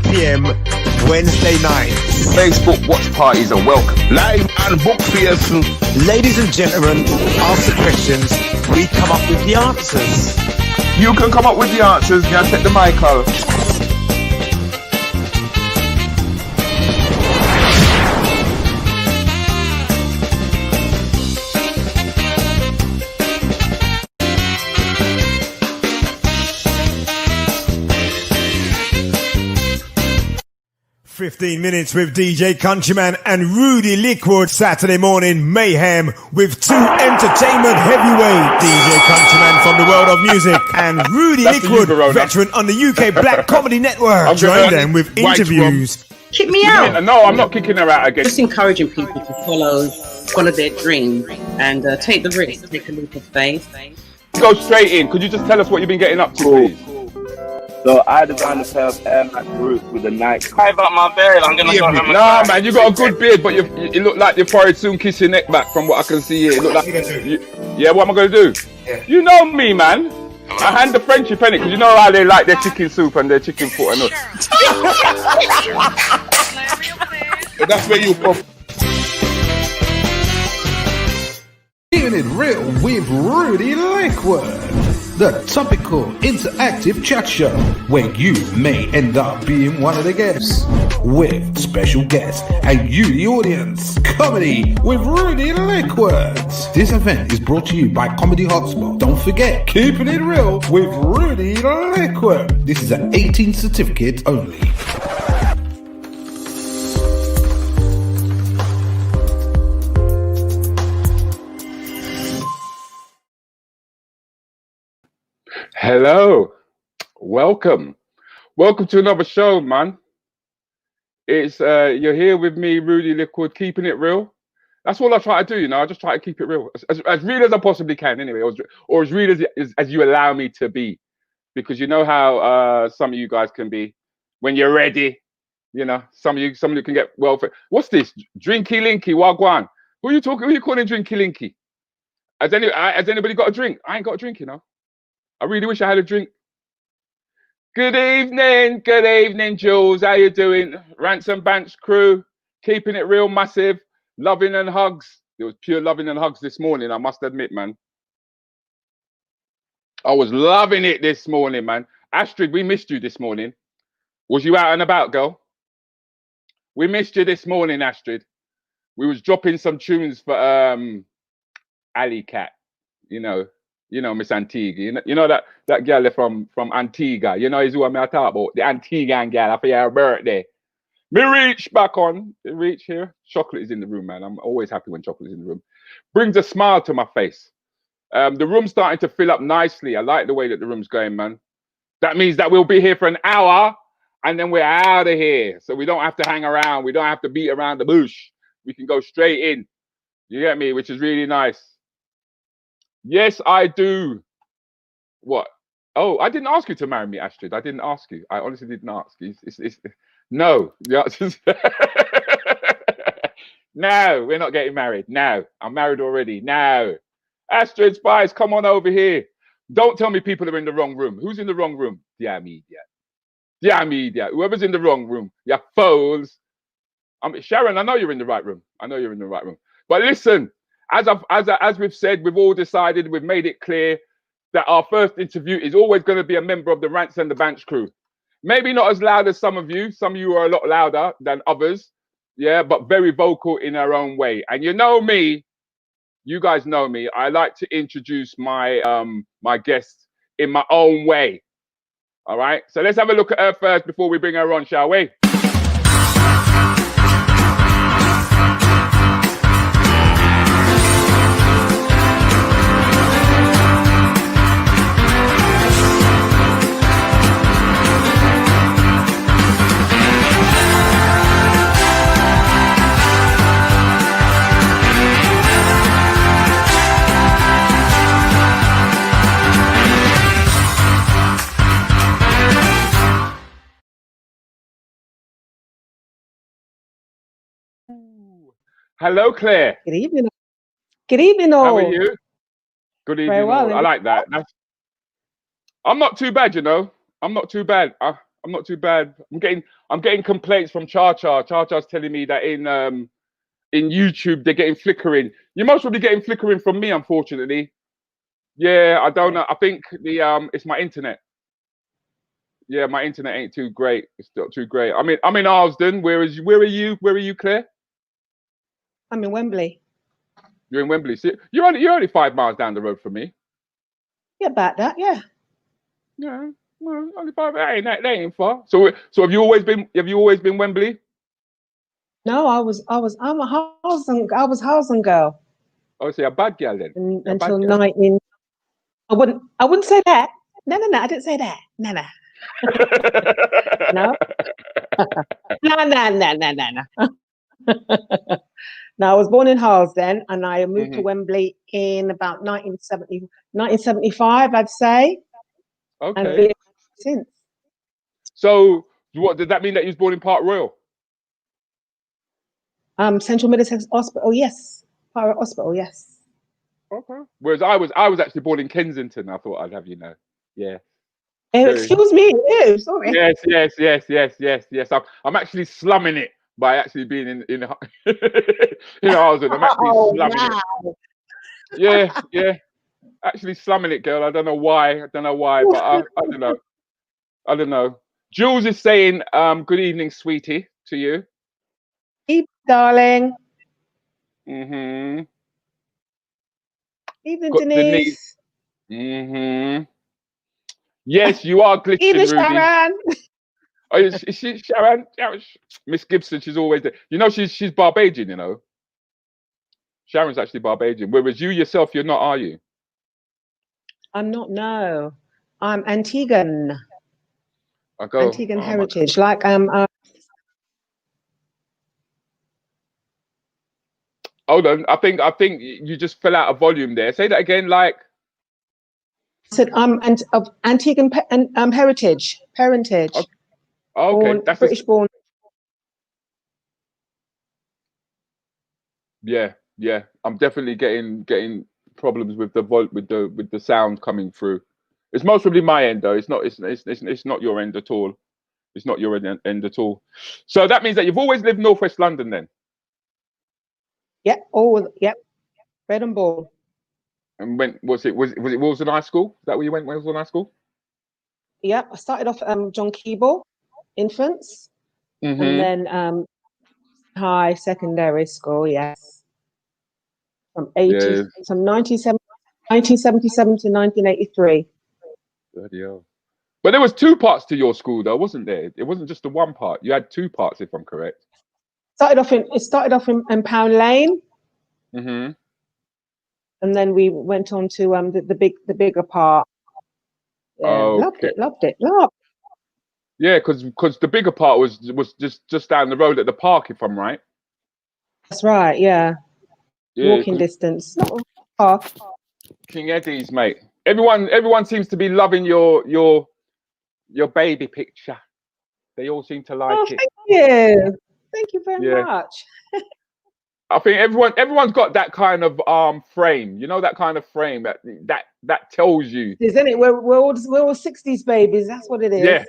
p.m. Wednesday night. Facebook watch parties are welcome. Live and book Pearson. Ladies and gentlemen, ask the questions, we come up with the answers. You can come up with the answers, you take the mic out. 15 minutes with DJ Countryman and Rudi Lickwood. Saturday morning mayhem with two entertainment heavyweight. DJ Countryman from the world of music and Rudi Lickwood, veteran on the UK Black Comedy Network. Join them with interviews. Kick me out. No, I'm not kicking her out again. Just encouraging people to follow their dream and take the risk, take a leap of faith. Go straight in. Could you just tell us what you've been getting up to, please? So I designed a pair of Air Max boots with a Nike. How about my beard? I'm gonna go. Nah, man, you got a good beard, but you look like your forehead soon kiss your neck back. From what I can see here, it look like. Yeah, what am I gonna do? Yeah. You know me, man. I hand the friendship in it because you know how they like their chicken soup and their chicken foot and all. But that's where you from. Keeping it real with Rudi Lickwood. The topical interactive chat show where you may end up being one of the guests with special guests and you the audience. Comedy with Rudi Lickwood. This event is brought to you by Comedy Hotspot. Don't forget, keeping it real with Rudi Lickwood. This is an 18 certificate only. Hello, welcome to another show, man. It's you're here with me, Rudi Lickwood, keeping it real. That's all I try to do, you know. I just try to keep it real, as real as I possibly can, anyway, or as real as you allow me to be, because you know how some of you guys can be when you're ready. You know, some of you can get well. What's this? Drinky Linky Wagwan. Who are you talking? Who are you calling Drinky Linky? Has anybody got a drink? I ain't got a drink, you know. I really wish I had a drink. Good evening, Jules. How you doing? Rants Bants Crew, keeping it real massive. Loving and hugs. It was pure loving and hugs this morning, I must admit, man. I was loving it this morning, man. Astrid, we missed you this morning. Was you out and about, girl? We missed you this morning, Astrid. We was dropping some tunes for Alley Cat, you know, Miss Antigua. You know that girl from Antigua. You know is who I'm talking about. The Antiguan girl for your birthday. Me reach back on. Reach here. Chocolate is in the room, man. I'm always happy when chocolate is in the room. Brings a smile to my face. The room's starting to fill up nicely. I like the way that the room's going, man. That means that we'll be here for an hour and then we're out of here. So we don't have to hang around. We don't have to beat around the bush. We can go straight in. You get me? Which is really nice. Yes, I do. What? Oh, I didn't ask you to marry me, Astrid. I didn't ask you. I honestly didn't ask you. No. The answer's no, we're not getting married. No, I'm married already. No. Astrid Spice, come on over here. Don't tell me people are in the wrong room. Who's in the wrong room? Yeah, media. Whoever's in the wrong room, you fools. Sharon, I know you're in the right room. But listen. As we've said, we've all decided, we've made it clear that our first interview is always going to be a member of the Rants and the Bants Crew. Maybe not as loud as some of you. Some of you are a lot louder than others. Yeah, but very vocal in their own way. And you know me, you guys know me. I like to introduce my my guests in my own way. All right. So let's have a look at her first before we bring her on, shall we? Hello, Claire. Good evening. Good evening, all. How are you? Good evening, Very well, all. I like that. I'm not too bad, you know. I'm not too bad. I'm not too bad. I'm getting complaints from Cha Cha. Cha Cha's telling me that in YouTube they're getting flickering. You're most probably getting flickering from me, unfortunately. Yeah, I don't know. I think it's my internet. Yeah, my internet ain't too great. It's not too great. I'm in Arsden. Where are you? Where are you, Claire? I'm in Wembley. You're in Wembley. See, you're only 5 miles down the road from me. Yeah, about that. Yeah. Yeah, well, only 5. That ain't far. So have you always been Wembley? No, I'm a housing girl. Oh, say a bad girl then. Until 19. I wouldn't say that. No, I didn't say that. No. No. No. No, I was born in Harlesden and I moved to Wembley in about 1975, I'd say. Okay. And I've been since. So, what did that mean that you was born in Park Royal? Central Middlesex Hospital, yes. Park Hospital, yes. Okay. Whereas I was actually born in Kensington. I thought I'd have you know. Yeah. Excuse me. Ew, sorry. Yes. I'm actually slumming it by actually being in Harlesden. I'm actually slumming it. Yeah. Actually slumming it, girl. I don't know why, but I don't know. Jules is saying, good evening, sweetie, to you. Evening, darling. Mm-hmm. Evening, Denise. Mm-hmm. Yes, you are glitching, Evening, Rudi. Sharon. Oh, is she Sharon? Miss Gibson, she's always there. You know, she's Barbadian, you know. Sharon's actually Barbadian. Whereas you yourself, you're not, are you? I'm not, no. I'm Antiguan. Antiguan heritage. Like Hold on, I think you just fell out of volume there. Say that again, like. I said I'm of Antiguan heritage, parentage. Okay, born, that's British born. Yeah. I'm definitely getting problems with the sound coming through. It's most probably my end though. It's not your end at all. It's not your end at all. So that means that you've always lived Northwest London then. Yep. Bred and born. And when was it Wilson High School? Is that where you went, Wilson High School? Yep. I started off John Keeble, infants, and then high secondary school. Yes. From 1977 to 1983. Bloody hell. But there was 2 parts to your school though, wasn't there? It wasn't just the one part. You had 2 parts, if I'm correct. It started off in Pound Lane. Mm-hmm. And then we went on to the bigger part. Yeah, okay. Loved it. Yeah, because the bigger part was just down the road at the park, if I'm right. That's right. Yeah. Walking distance. Not far. King Eddie's, mate. Everyone seems to be loving your baby picture. They all seem to like it. Thank you very much. I think everyone's got that kind of frame. You know, that kind of frame that tells you. Isn't it? We're all 60s babies. That's what it is.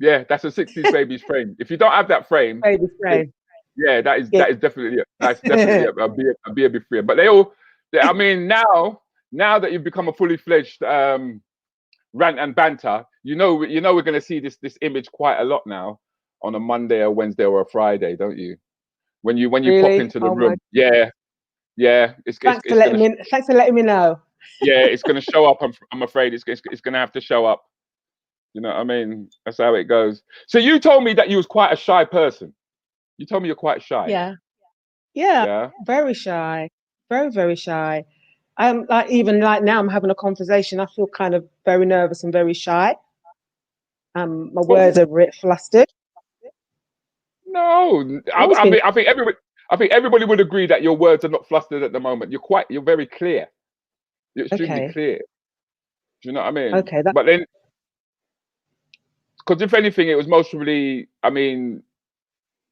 Yeah. That's a 60s baby's frame. If you don't have that frame, baby's frame. That is definitely it. That's definitely a bit free. But I mean, now that you've become a fully fledged rant and banter, you know we're going to see this image quite a lot now on a Monday, a Wednesday, or a Friday, don't you? When you really? Pop into the room, yeah. Thanks for letting me know. Yeah, it's going to show up. I'm afraid it's going to have to show up. You know what I mean? That's how it goes. So you told me that you was quite a shy person. You told me you're quite shy. Yeah. Very shy. Very, very shy. Even now I'm having a conversation. I feel kind of very nervous and very shy. My words are a bit flustered. No, I think everybody would agree that your words are not flustered at the moment. You're very clear. You're extremely clear. Do you know what I mean? Okay. But then, because if anything, it was most probably. I mean,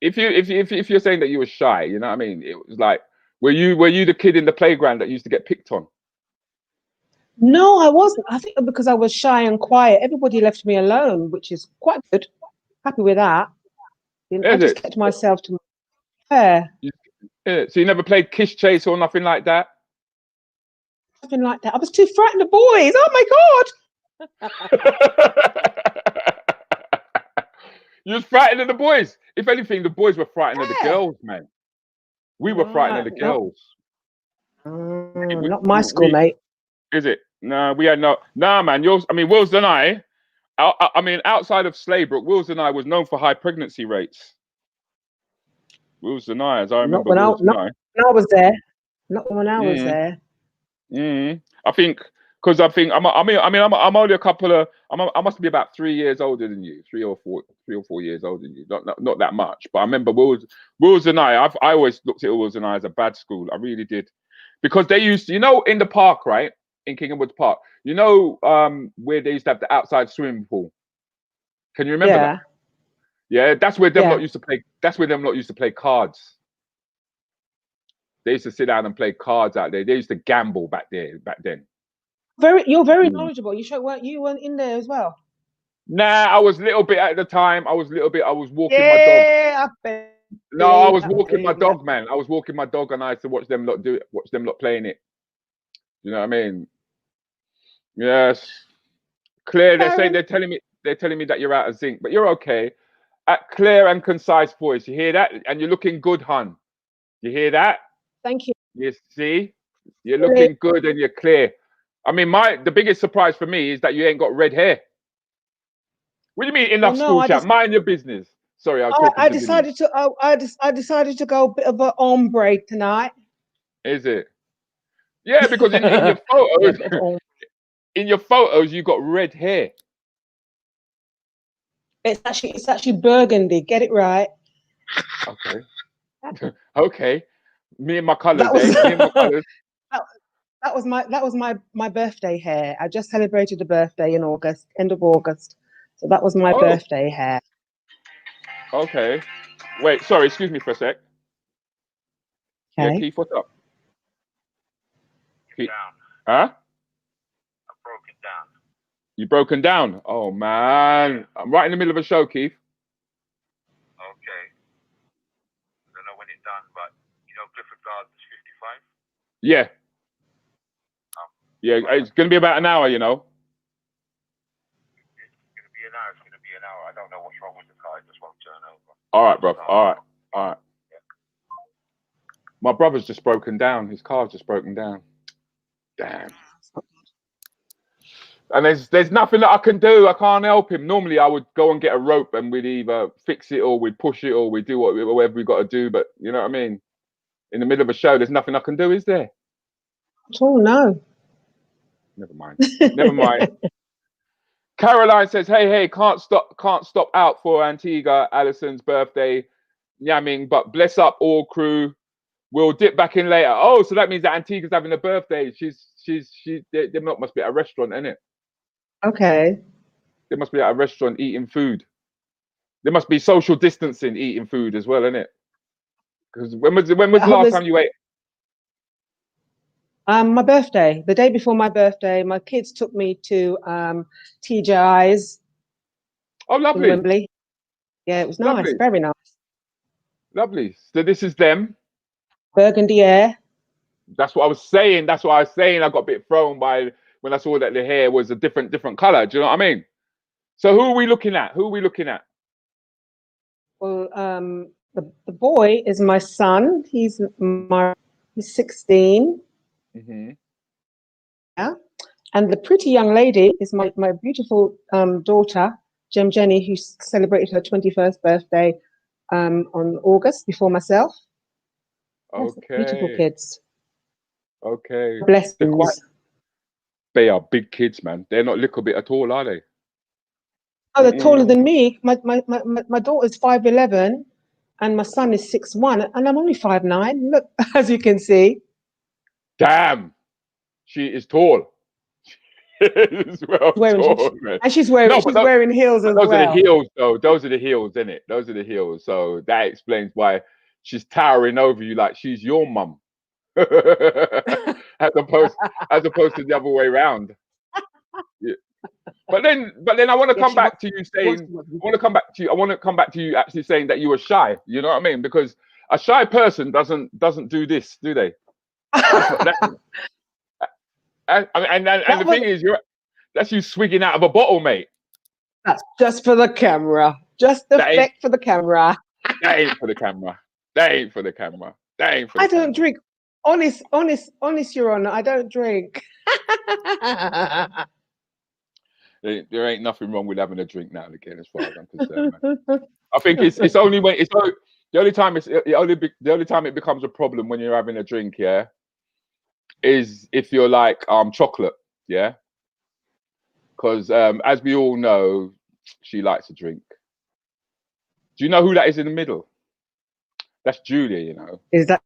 if you're saying that you were shy, you know what I mean? It was like, were you the kid in the playground that used to get picked on? No, I wasn't. I think because I was shy and quiet, everybody left me alone, which is quite good. happy with that. I just kept myself to my hair. So you never played Kiss Chase or nothing like that? Nothing like that. I was too frightened of boys. Oh my God. You was frightened of the boys. If anything, the boys were frightened of the girls, man. We were frightened of the girls. Not my school, mate. Is it? No, we had no. Nah, man. Wills and I mean, outside of Slaybrook, Wills and I was known for high pregnancy rates. Wills and I, as I remember, when I was there. Not when I was there. I think because I'm only a couple of. I must be about 3 years older than you, 3 or 4 years older than you. Not that much, but I remember Wills and I always looked at Wills and I as a bad school. I really did, because they used to, in the park, right, in King and Woods Park, where they used to have the outside swimming pool. Can you remember that? Yeah, that's where them lot used to play. That's where them lot used to play cards. They used to sit down and play cards out there. They used to gamble back then. You're very knowledgeable. You weren't in there as well. Nah, I was a little bit at the time. I was walking my dog. I was walking my dog, man. I was walking my dog, and I used to watch them lot playing it. You know what I mean? Yes. Claire, they're telling me that you're out of zinc, but you're okay. At clear and concise voice. You hear that? And you're looking good, hun. You hear that? Thank you. You see? You're looking good and you're clear. I mean, the biggest surprise for me is that you ain't got red hair. What do you mean enough school chat? Mind your business. Sorry, I decided to go a bit of an ombre tonight. Is it? Yeah, because in your photos, you got red hair. It's actually burgundy. Get it right. Okay. Okay. Me and my colours. That was my birthday hair. I just celebrated a birthday in August, end of August. So that was my birthday hair. Okay. Wait, sorry, excuse me for a sec. Okay. Yeah, Keith, what's up? Keith. Huh? I'm broken down. You broken down? Oh man. I'm right in the middle of a show, Keith. Okay. I don't know when it's done, but Clifford Gardens 55? Yeah. Yeah, it's gonna be about an hour, It's gonna be an hour. I don't know what's wrong with the car, it just won't turn over. All right, bro. All right. My brother's just broken down. His car's just broken down. Damn. And there's nothing that I can do. I can't help him. Normally I would go and get a rope and we'd either fix it or we'd push it or we'd do whatever we got to do. But you know what I mean? In the middle of a show, there's nothing I can do, is there? Oh no. Never mind. Caroline says, hey, can't stop out for Antiguan Alison's birthday. Yamming, but bless up all crew. We'll dip back in later. Oh, so that means that Antigua's having a birthday. They must be at a restaurant, isn't it? Okay. They must be at a restaurant eating food. There must be social distancing eating food as well, isn't it? Because when was the last time you ate? My birthday. The day before my birthday, my kids took me to TGI's. Oh, lovely. In Wembley. Yeah, it was nice. Lovely. Very nice. Lovely. So this is them. Burgundy hair. That's what I was saying. I got a bit thrown by when I saw that the hair was a different color. Do you know what I mean? So who are we looking at? Well, the boy is my son. He's 16. Mm-hmm. Yeah. And the pretty young lady is my beautiful daughter, Jenny, who celebrated her 21st birthday on August before myself. Okay. Beautiful kids. Okay. Bless them. They are big kids, man. They're not little bit at all, are they? Oh, they're taller than me. My daughter's 5'11", and my son is 6'1", and I'm only 5'9". Look, as you can see. Damn, she is tall. She's wearing heels as well. Those are the heels, though. Those are the heels, isn't it? Those are the heels. So that explains why she's towering over you like she's your mum, as opposed to the other way around. But then I want to come back to you saying, I want to come back to you actually saying that you were shy. You know what I mean? Because a shy person doesn't do this, do they? And the thing is, that's you swigging out of a bottle, mate. That's just for the camera. Just the effect for the camera. That ain't for the camera. That ain't for the camera. That ain't for the I don't drink. Honest, Your Honor, I don't drink. There ain't nothing wrong with having a drink now and again, as far as I'm concerned, man. I think it's only when the only time it becomes a problem when you're having a drink, yeah, is if you're like chocolate, yeah. Because as we all know, she likes to drink. Do you know who that is in the middle? That's Julia, you know. Is that?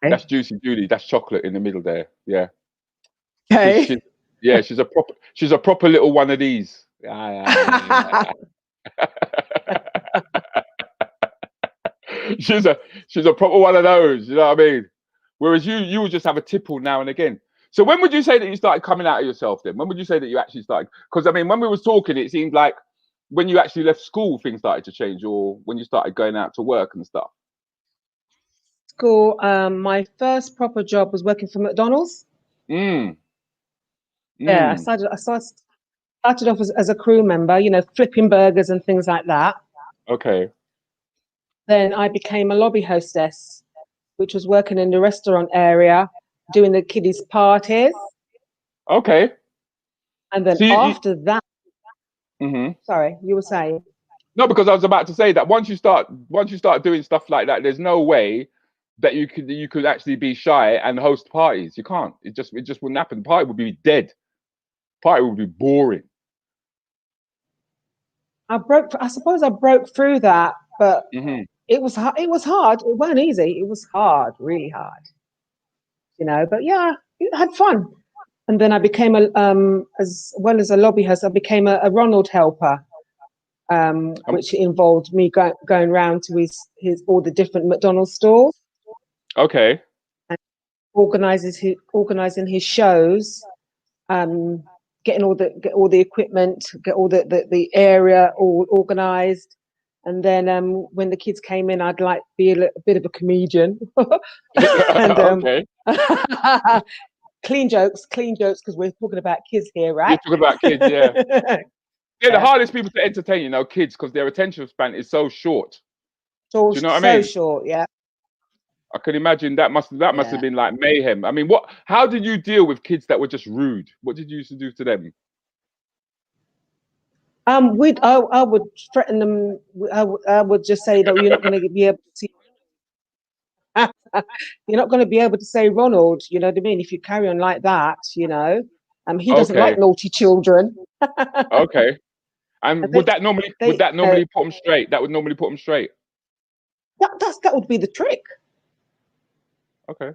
Okay. That's Juicy Julie. That's chocolate in the middle there. Yeah. Okay. She's a proper little one of these. She's a proper one of those. You know what I mean? Whereas you would just have a tipple now and again. So when would you say that you started coming out of yourself then? When would you say that you actually started? Because I mean, when we was talking, it seemed like when you actually left school, things started to change, or when you started going out to work and stuff. School. My first proper job was working for McDonald's. Yeah, I started off as a crew member, you know, flipping burgers and things like that. Okay. Then I became a lobby hostess, which was working in the restaurant area, doing the kiddies' parties. Okay. And then after that, sorry, you were saying? No, because I was about to say that once you start doing stuff like that, there's no way that you could actually be shy and host parties. You can't. It just wouldn't happen. The party would be dead. Party would be boring. I suppose I broke through that, but it was hard. It wasn't easy. It was hard, really hard. You know, but yeah, I had fun. And then I became as well as a lobby host, I became a Ronald helper, which involved me going around to his all the different McDonald's stores. Okay. And organizing his shows, getting all the equipment, get all the area all organized. And then when the kids came in, I'd like be a bit of a comedian. And, okay. Clean jokes, because we're talking about kids here, right? You're talking about kids, yeah. Yeah, the hardest people to entertain, you know, kids, because their attention span is so short. So, do you know what I mean? So short, yeah. I can imagine that must have been like mayhem. I mean, how did you deal with kids that were just rude? What did you used to do to them? I would threaten them. I would just say that you're not going to be able to see. You're not going to be able to say Ronald. You know what I mean? If you carry on like that, you know, he doesn't like naughty children. Okay. And would that normally put them straight? That would normally put them straight. That would be the trick. Okay.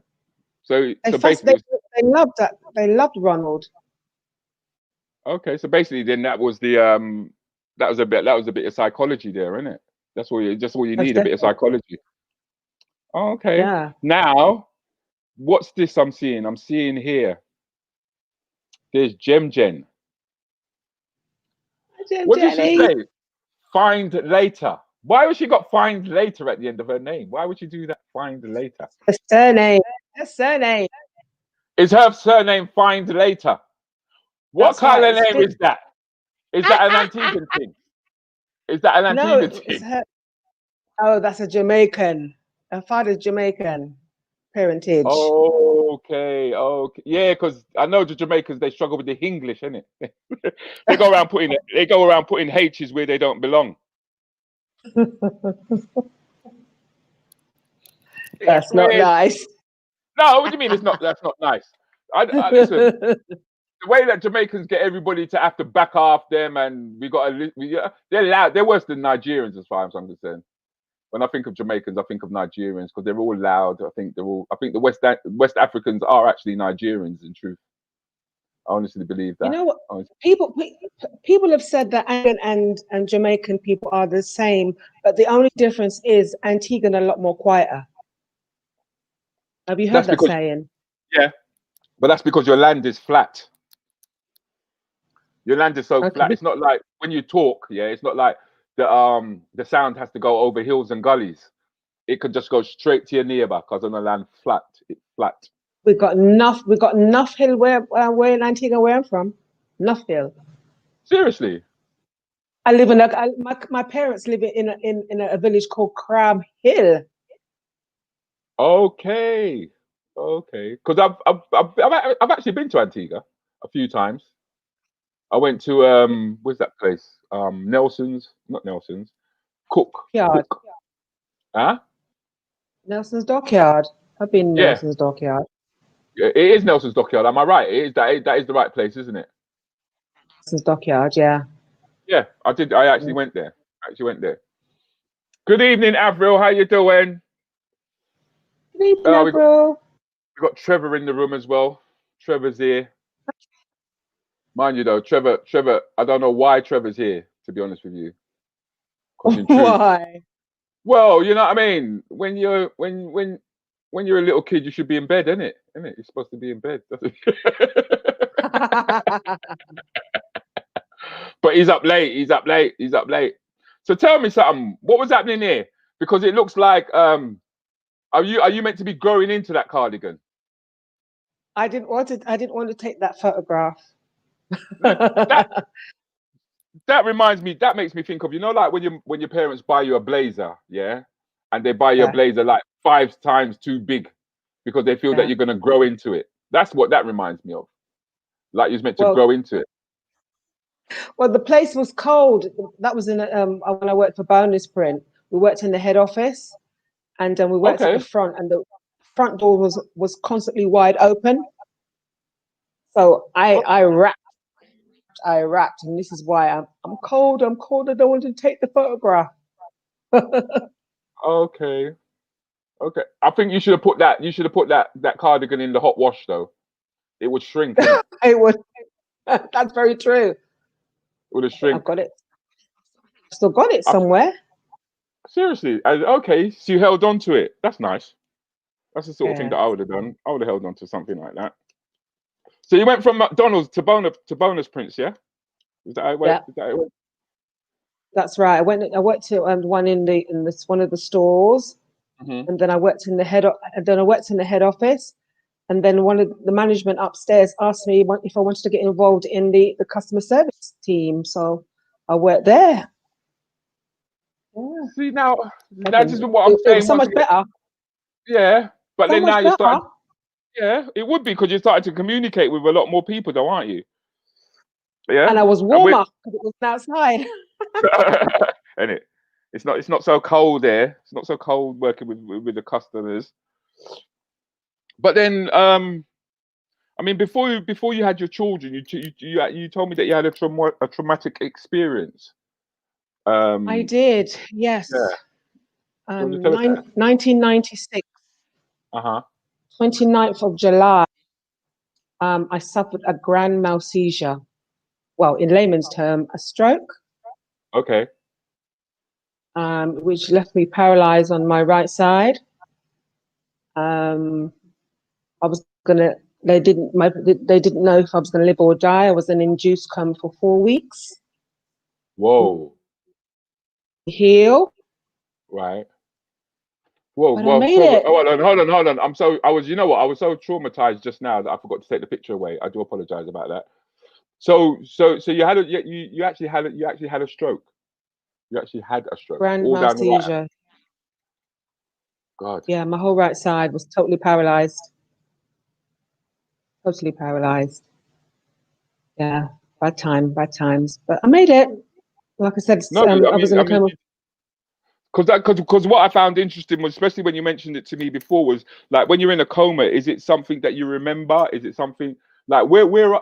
So basically they loved that. They loved Ronald. Okay, so basically then that was the that was a bit of psychology there, isn't it? That's all you need, a bit of psychology. Oh, okay. Yeah. Now, what's this I'm seeing? I'm seeing here. There's Jen. What did she say? Find later. Why has she got find later at the end of her name? Why would she do that? Find later. Her surname. Her surname. Is her surname find later? What kind of name is that? Is that an Antiguan thing? Is that an Antiguan thing? Oh, that's a Jamaican. Her father's Jamaican parentage. Okay. Yeah, because I know the Jamaicans, they struggle with the English, innit? They go around putting H's where they don't belong. That's not nice. No, what do you mean that's not nice? Listen, the way that Jamaicans get everybody to have to back off them, and they're loud. They're worse than Nigerians as far as I'm concerned. When I think of Jamaicans, I think of Nigerians because they're all loud. I think the West Africans are actually Nigerians in truth. I honestly believe that. You know what? People have said that Antigua and Jamaican people are the same, but the only difference is Antiguan a lot more quieter. Have you heard that saying? Yeah, but that's because your land is flat. Your land is so flat. It's not like when you talk. Yeah, it's not like the sound has to go over hills and gullies. It could just go straight to your neighbor because on the land flat. It's flat. We've got enough hill where in Antigua where I'm from. Enough hill. Seriously. I live my parents live in a village called Crab Hill. Okay. Because I've actually been to Antigua a few times. I went to where's that place? Nelson's, not Nelson's. Cook. Yard. Huh? Nelson's Dockyard. I've been Nelson's Dockyard. Yeah, it is Nelson's Dockyard. Am I right? It is that is the right place, isn't it? Nelson's Dockyard, yeah. Yeah, I did. I actually went there. Good evening, Avril. How you doing? Good evening, Avril. We got Trevor in the room as well. Trevor's here. Mind you, though, Trevor. I don't know why Trevor's here. To be honest with you. Why? Well, you know what I mean. When you're a little kid, you should be in bed, isn't it? You're supposed to be in bed. But he's up late. So tell me something. What was happening here? Because it looks like are you meant to be growing into that cardigan? I didn't want to take that photograph. That reminds me. That makes me think of, you know, like when your parents buy you a blazer, yeah, and they buy you a blazer like 5 times too big because they feel that you're gonna grow into it. That's what that reminds me of. Like you're meant to grow into it. Well, the place was cold. That was in when I worked for Bonus Print. We worked in the head office, and we worked at the front, and the front door was constantly wide open. So I rapped, and this is why I'm cold. I'm cold. I don't want to take the photograph. Okay. I think you should have put that cardigan in the hot wash though. It would shrink. It would. That's very true. It would have shrink. I've got it. Still got it somewhere. Seriously. Okay. So you held on to it. That's nice. That's the sort of thing that I would have done. I would have held on to something like that. So you went from McDonald's to Bonus Prints, yeah? Is that how it went? Yeah. That's right. I worked to one in one of the stores, and then I worked in the head office, and then one of the management upstairs asked me if I wanted to get involved in the customer service team, so I worked there. Yeah. See now this is what I'm saying. So much better. Yeah, but so then now you're starting. Better. Yeah, it would be because you started to communicate with a lot more people, though, aren't you? Yeah. And I was warmer because it was outside. And it's not so cold there. It's not so cold working with the customers. But then, I mean, before you had your children, you told me that you had a traumatic experience. I did, yes. Yeah. 1996. 29th of July. I suffered a grand mal seizure. Well, in layman's term, a stroke. Okay. Which left me paralyzed on my right side. They didn't know if I was gonna live or die. I was in induced coma for 4 weeks. Whoa. Heal. Right. Whoa, but I made it. Hold on. I was so traumatized just now that I forgot to take the picture away. I do apologize about that. So you actually had a stroke. You actually had a stroke. Grand mal seizure. Right. God. Yeah, my whole right side was totally paralyzed. Totally paralyzed. Yeah, bad times. But I made it. Like I said, I was in a coma. Because what I found interesting was, especially when you mentioned it to me before, was like when you're in a coma, is it something that you remember? Is it something like where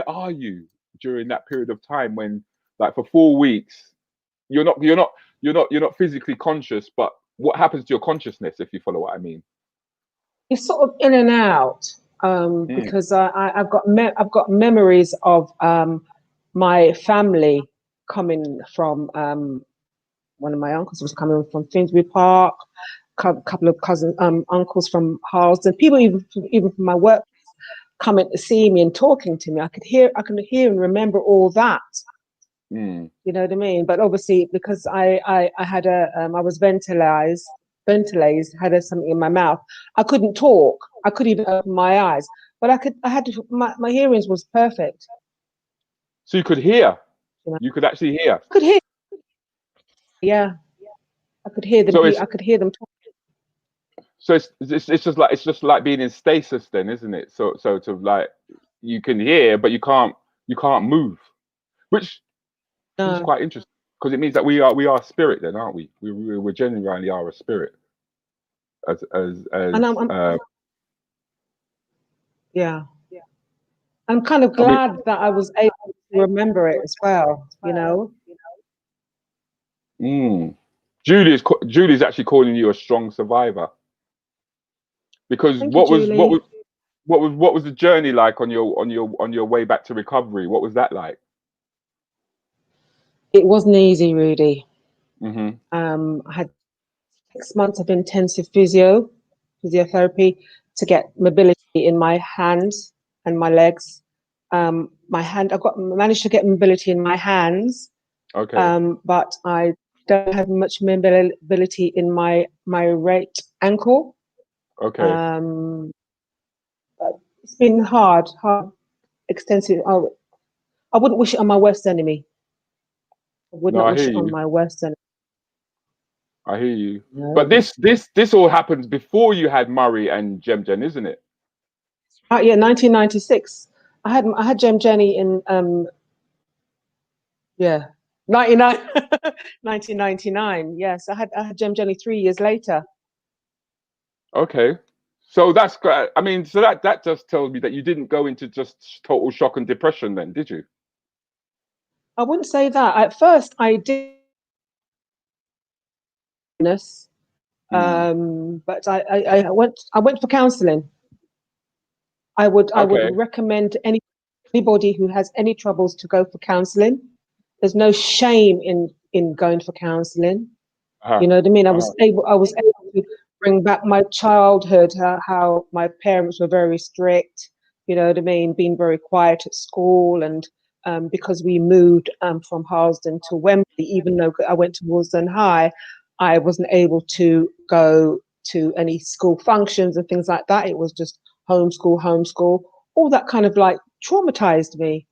are you during that period of time when, like, for 4 weeks you're not physically conscious, but what happens to your consciousness, if you follow what I mean? You're sort of in and out, because I've got memories of my family coming from. One of my uncles was coming from Finsbury Park, a couple of uncles from Harlesden, people even from my work coming to see me and talking to me. I could hear and remember all that. You know what I mean? But obviously, because I had I was ventilated, had something in my mouth. I couldn't talk. I couldn't even open my eyes. But my hearings was perfect. So you could hear. You could actually hear. I could hear. Yeah, I could hear them. So I could hear them talking. So it's just like being in stasis, then, isn't it? So to like you can hear, but you can't move, which is quite interesting because it means that we are spirit, then, aren't we? We genuinely are a spirit. Yeah. I'm kind of glad that I was able to remember it as well. You know. Julie's actually calling you a strong survivor. Because what was the journey like on your way back to recovery? What was that like? It wasn't easy, Rudy. I had 6 months of intensive physiotherapy to get mobility in my hands and my legs. My hand, managed to get mobility in my hands. Okay. But I don't have much mobility in my right ankle. Okay. But it's been hard, extensive. I wouldn't wish it on my worst enemy. I would not wish it on my worst enemy. I hear you. No. But this all happened before you had Murray and Jem, isn't it? Yeah, 1996. I had Jem Jenny in 1999. Yes, I had Jem Jenny 3 years later. Okay. So that's great. I mean, so that just tells me that you didn't go into just total shock and depression then, did you? I wouldn't say that. At first I did. But I went for counselling. I would recommend anybody who has any troubles to go for counselling. There's no shame in going for counselling. You know what I mean? I was able to bring back my childhood, how my parents were very strict, you know what I mean, being very quiet at school, and because we moved from Harlesden to Wembley, even though I went to Wolsden High, I wasn't able to go to any school functions and things like that. It was just homeschool. All that kind of like traumatized me.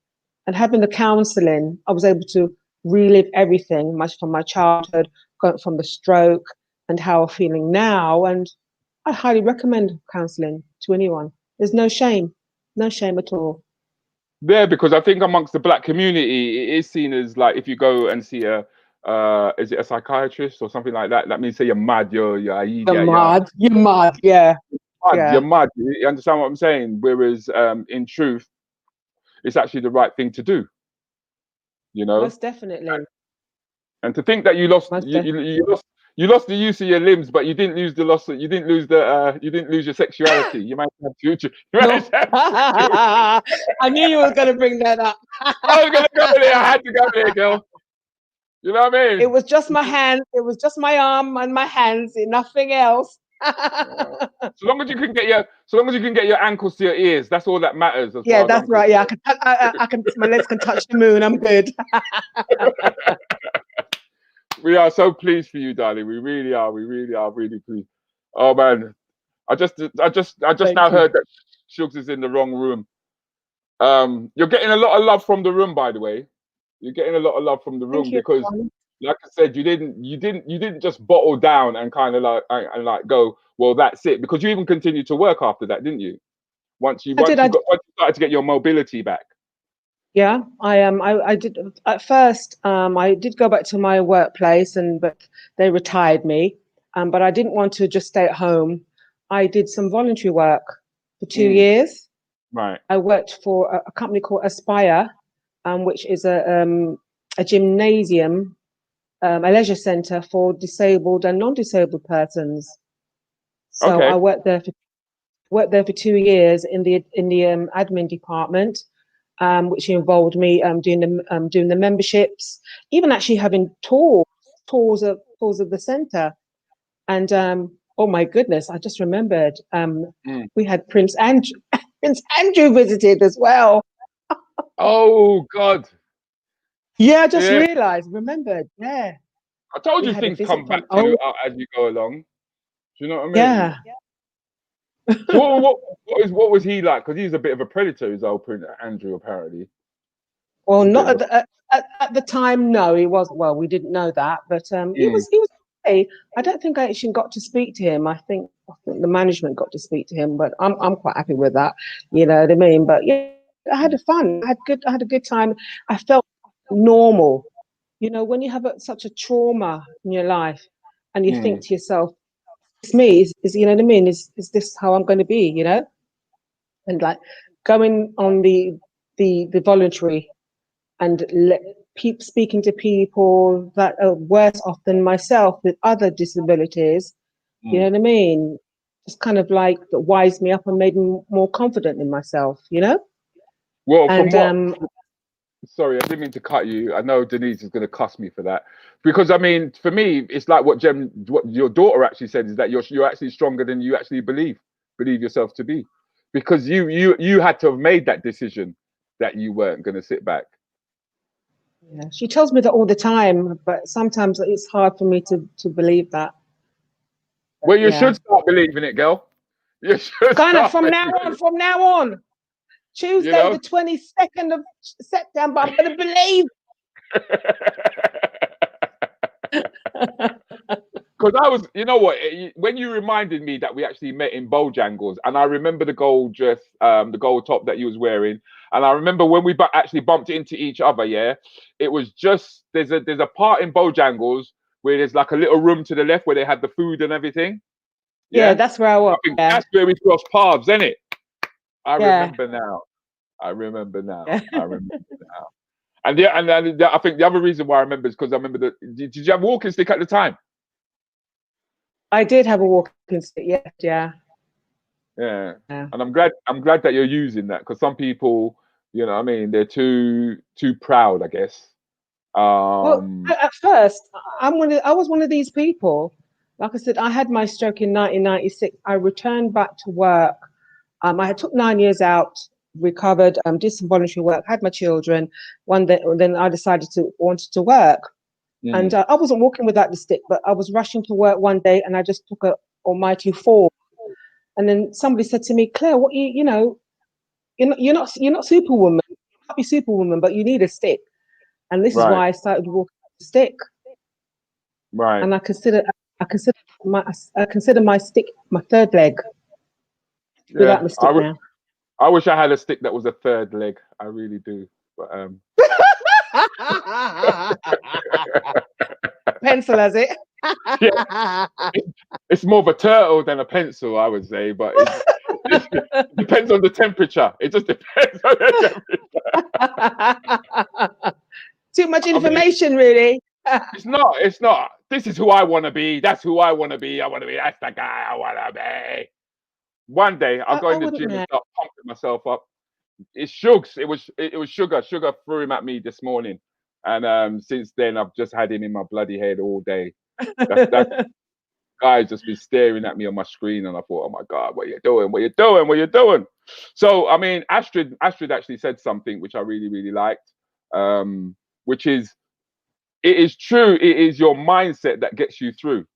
And having the counselling, I was able to relive everything, much from my childhood, from the stroke and how I'm feeling now. And I highly recommend counselling to anyone. There's no shame at all. Yeah, because I think amongst the Black community, it is seen as like if you go and see is it a psychiatrist or something like that? That means say you're mad, you're mad, yeah. You're mad. You understand what I'm saying? Whereas in truth, it's actually the right thing to do. You know? Most definitely. And to think that you lost you lost the use of your limbs, but you didn't lose you didn't lose your sexuality. You might have future. I knew you were gonna bring that up. I was gonna go there, I had to go there, girl. You know what I mean? It was just my hand, it was just my arm and my hands, nothing else. So long as you can get your ankles to your ears, that's all that matters. Yeah, that's right. Yeah, I can. My legs can touch the moon. I'm good. We are so pleased for you, darling. We really are. We really are really pleased. Oh man, I just now heard that Shugs is in the wrong room. You're getting a lot of love from the room, by the way. You're getting a lot of love from the room because, like I said, you didn't just bottle down and kind of like go, well, that's it, because you even continued to work after that, didn't you? Once you started to get your mobility back. Yeah, I did at first. I did go back to my workplace, but they retired me. But I didn't want to just stay at home. I did some voluntary work for 2 years. Right. I worked for a company called Aspire, which is a gymnasium, a leisure centre for disabled and non-disabled persons. So I worked there for 2 years in the admin department, which involved me doing the memberships, even actually having tours of the centre. And oh my goodness, I just remembered we had Prince Andrew. Prince Andrew visited as well. Oh God. Yeah, I just remembered. Yeah. I told We you had a things visit come from- back to you as you go along. Do you know what I mean? Yeah. So what was he like? Because he's a bit of a predator, is old Prince Andrew, apparently. Well, not at the time. No, he wasn't. Well, we didn't know that, but he was okay. I don't think I actually got to speak to him. I think the management got to speak to him, but I'm quite happy with that. You know what I mean? But yeah, I had fun. I had a good time. I felt normal. You know, when you have such a trauma in your life, and you think to yourself, "It's me." Is you know what I mean? Is this how I'm going to be? You know, and like going on the voluntary. And keep speaking to people that are worse off than myself with other disabilities. You know what I mean? Just kind of like wised me up and made me more confident in myself, you know? Well, sorry, I didn't mean to cut you. I know Denise is going to cuss me for that. Because, I mean, for me, it's like what your daughter actually said, is that you're actually stronger than you actually believe yourself to be. Because you had to have made that decision that you weren't going to sit back. Yeah, she tells me that all the time, but sometimes it's hard for me to believe that. Well, you should start believing it, girl. You should. Kind of from now on. Tuesday, the 22nd of September, I'm going to believe. Because I was, you know what, when you reminded me that we actually met in Bojangles, and I remember the gold dress, the gold top that you was wearing, and I remember when we actually bumped into each other, it was just, there's a part in Bojangles where there's like a little room to the left where they had the food and everything. Yeah, that's where I was. I think that's where we crossed paths, isn't it? I remember now. And I think the other reason why I remember is because I remember did you have a walking stick at the time? I did have a walking stick, yeah. And I'm glad that you're using that, because some people, you know what I mean, they're too proud, I guess. Well, at first, I was one of these people. Like I said, I had my stroke in 1996. I returned back to work. I took 9 years out, recovered, did some voluntary work, had my children. One day, then I decided wanted to work. And I wasn't walking without the stick, but I was rushing to work one day, and I just took a almighty fall. And then somebody said to me, "Claire, what you're not Superwoman. You can't be Superwoman, but you need a stick." And this is why I started walking with the stick. Right. And I consider my stick my third leg. Without my stick now. I wish I had a stick that was a third leg. I really do. But pencil, has it? Yeah. It's more of a turtle than a pencil, I would say, but it depends on the temperature. It just depends on the temperature. Too much information, really. It's not. This is who I want to be. That's who I want to be. That's the guy I want to be. One day I'll go in the gym and start pumping myself up. It's Shugs. It was Shuga. Shuga threw him at me this morning, and since then I've just had him in my bloody head all day. That guy's just been staring at me on my screen, and I thought, oh my God, what are you doing? What are you doing? What are you doing? So I mean, Astrid actually said something which I really, really liked, which is, it is true. It is your mindset that gets you through.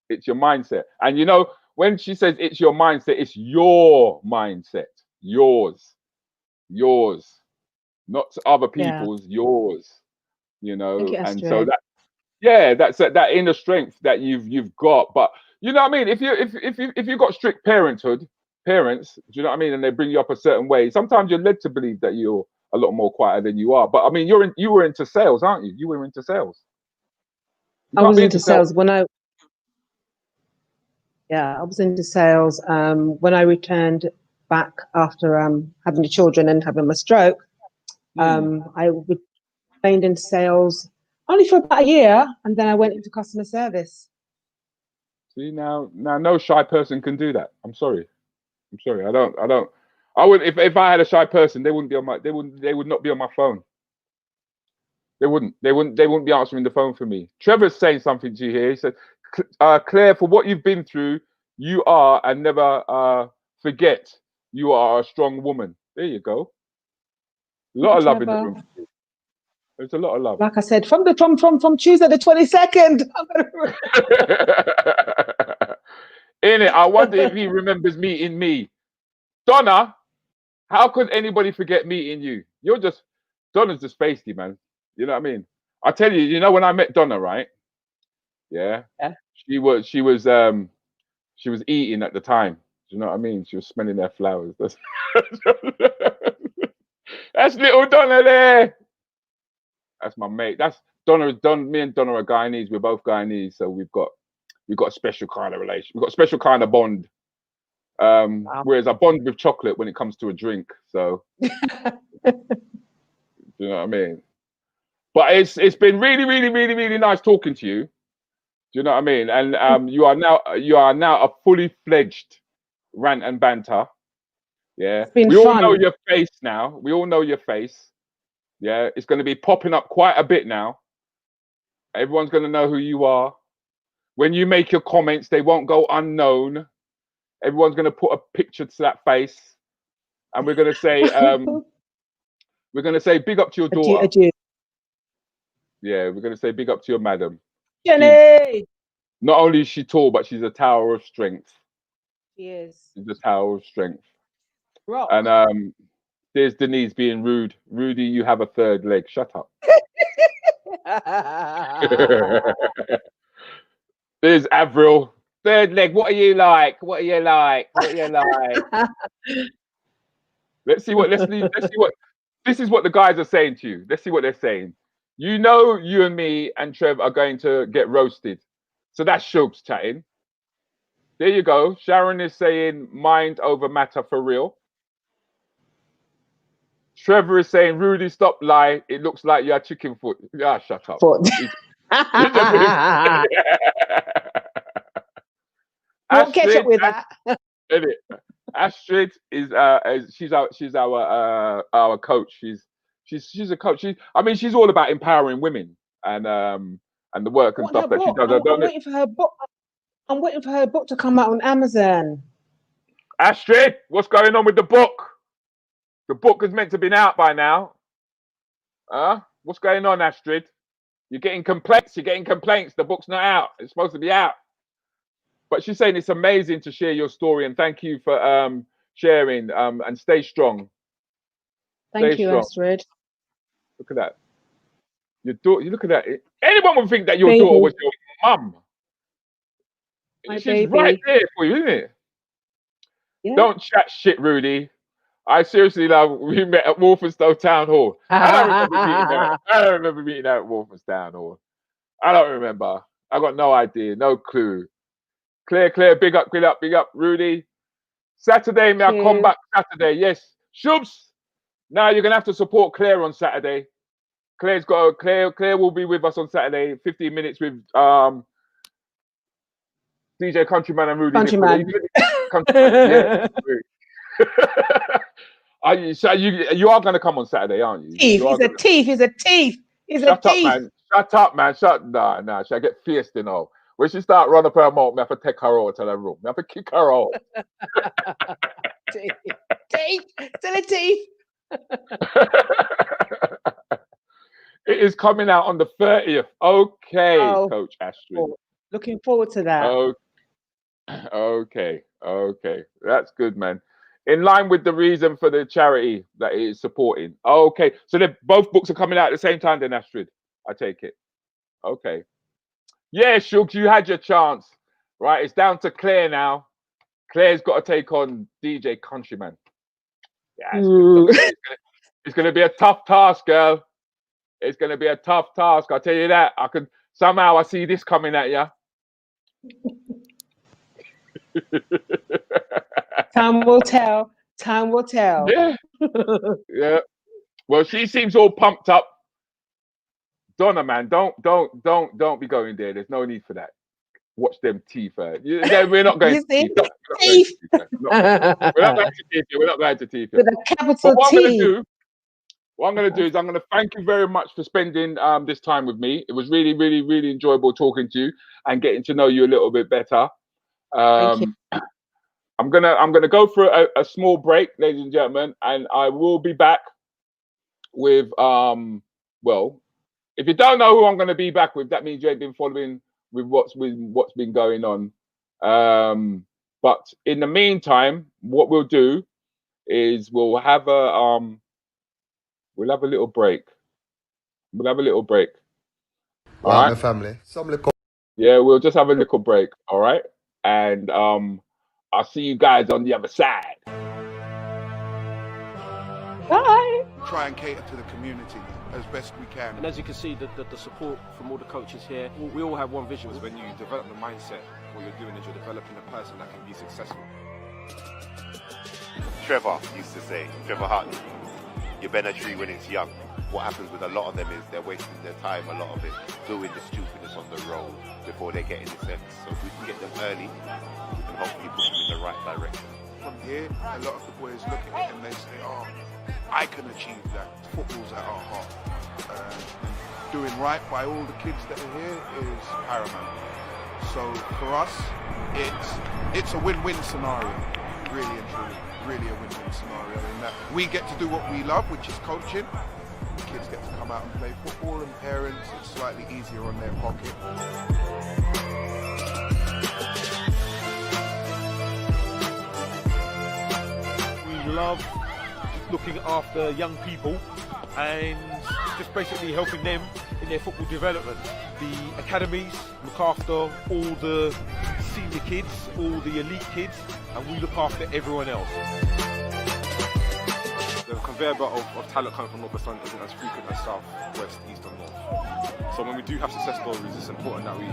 It's your mindset, and you know, when she says it's your mindset, it's your mindset, yours, not other people's, yours. You know, and so that's that inner strength that you've got. But you know what I mean? If you've got strict parents, do you know what I mean? And they bring you up a certain way, sometimes you're led to believe that you're a lot more quieter than you are. But I mean, you were into sales, aren't you? You were into sales. I was into sales when I was into sales when I returned back after having the children and having my stroke. I remained in sales only for about a year, and then I went into customer service. See, now no shy person can do that. I'm sorry. I would, if I had a shy person, they would not be on my phone. They wouldn't be answering the phone for me. Trevor's saying something to you here. He said, Claire, for what you've been through, you are, and never forget, you are a strong woman. There you go. A lot of love in the room. There's a lot of love. Like I said, from Tuesday the 22nd. In it, I wonder if he remembers meeting me. Donna, how could anybody forget meeting you? Donna's just feisty, man. You know what I mean? I tell you, you know when I met Donna, right? Yeah. She was eating at the time. Do you know what I mean? She was smelling their flowers. That's little Donna there. That's my mate. That's Donna. Me and Donna are Guyanese. We're both Guyanese, so we've got a special kind of relation. We've got a special kind of bond. Whereas I bond with chocolate when it comes to a drink. So, you know what I mean? But it's been really, really, really, really nice talking to you. Do you know what I mean? And you are now a fully fledged rant and banter. Yeah, we all know your face now. We all know your face. Yeah, it's going to be popping up quite a bit now. Everyone's going to know who you are. When you make your comments, they won't go unknown. Everyone's going to put a picture to that face, and we're going to say, big up to your daughter. Adieu. Yeah, we're going to say big up to your madam. Jenny. Not only is she tall, but she's a tower of strength. She is. She's a tower of strength. Rock. And there's Denise being rude. Rudy, you have a third leg. Shut up. There's Avril. Third leg. What are you like? What are you like? What are you like? Let's see what. This is what the guys are saying to you. Let's see what they're saying. You know, you and me and Trev are going to get roasted. So that's Shubs chatting. There you go. Sharon is saying mind over matter for real. Trevor is saying, Rudy, stop lying. It looks like you had chicken foot. Ah, shut up. We'll catch up with that. Astrid is she's our coach. She's a coach. She's all about empowering women and the work and stuff that she does. I'm waiting for her book. I'm waiting for her book to come out on Amazon. Astrid, what's going on with the book? The book is meant to be out by now. What's going on, Astrid? You're getting complaints. The book's not out. It's supposed to be out. But she's saying it's amazing to share your story, and thank you for sharing. And stay strong. Thank you, Astrid. Look at that. Your daughter. You look at that. Anyone would think that your daughter was your mum. She's right there for you, isn't it? Yeah. Don't chat shit, Rudy. I seriously love. We met at Walthamstow Town Hall. I don't remember meeting her at Walthamstow Town Hall. I don't remember. I got no idea, no clue. Claire, big up, Rudy. Saturday, may I come back Saturday? Yes. Shubs. Now you're gonna have to support Claire on Saturday. Claire will be with us on Saturday. 15 minutes with DJ Countryman and Rudi. Countryman. Yeah. You are gonna come on Saturday, aren't you? He's a thief. Shut up, man. Nah. Should I get fierce, you know? When she start running up her mouth, I have to take her out to the room. I have to kick her out. Thief. Still a thief. It is coming out on the 30th. Okay, Coach Astrid. Looking forward to that. Okay. That's good, man. In line with the reason for the charity that it is supporting. Okay, so both books are coming out at the same time then, Astrid. I take it. Okay. Yeah, Shugs, you had your chance. Right, it's down to Claire now. Claire's got to take on DJ Countryman. Yeah, it's going to be a tough task, girl. It's going to be a tough task. I'll tell you that. I see this coming at you. Time will tell. Yeah. Well, she seems all pumped up. Donna, man, don't be going there. There's no need for that. Watch them teeth. We're not going to teeth. We're not going to teeth. With a capital T. What I'm going to do is I'm going to thank you very much for spending this time with me. It was really, really, really enjoyable talking to you and getting to know you a little bit better. Thank you. I'm gonna go for a small break, ladies and gentlemen, and I will be back with well, if you don't know who I'm gonna be back with, that means you ain't been following with what's been going on. But in the meantime, what we'll do is we'll have a little break. We'll have a little break. All right, my family. Yeah, we'll just have a little break. All right, and I'll see you guys on the other side. Bye. Try and cater to the community as best we can. And as you can see, the support from all the coaches here, we all have one vision. When you develop the mindset, what you're doing is you're developing a person that can be successful. Trevor used to say, Trevor Hutton, you bend a tree when it's young. What happens with a lot of them is they're wasting their time, a lot of it, doing the stupidness on the road before they get in the sense. So if we can get them early, we can hopefully push them in the right direction. From here, a lot of the boys look at it and they say, oh, I can achieve that. Football's at our heart. Doing right by all the kids that are here is paramount. So for us, it's a win-win scenario, really and truly. Really a win-win scenario in that we get to do what we love, which is coaching. Kids get to come out and play football, and parents, it's slightly easier on their pocket. We love looking after young people and just basically helping them in their football development. The academies look after all the senior kids, all the elite kids, and we look after everyone else. The conveyor belt of talent coming from North West London isn't as frequent as South, West, East and North. So when we do have success stories, it's important that we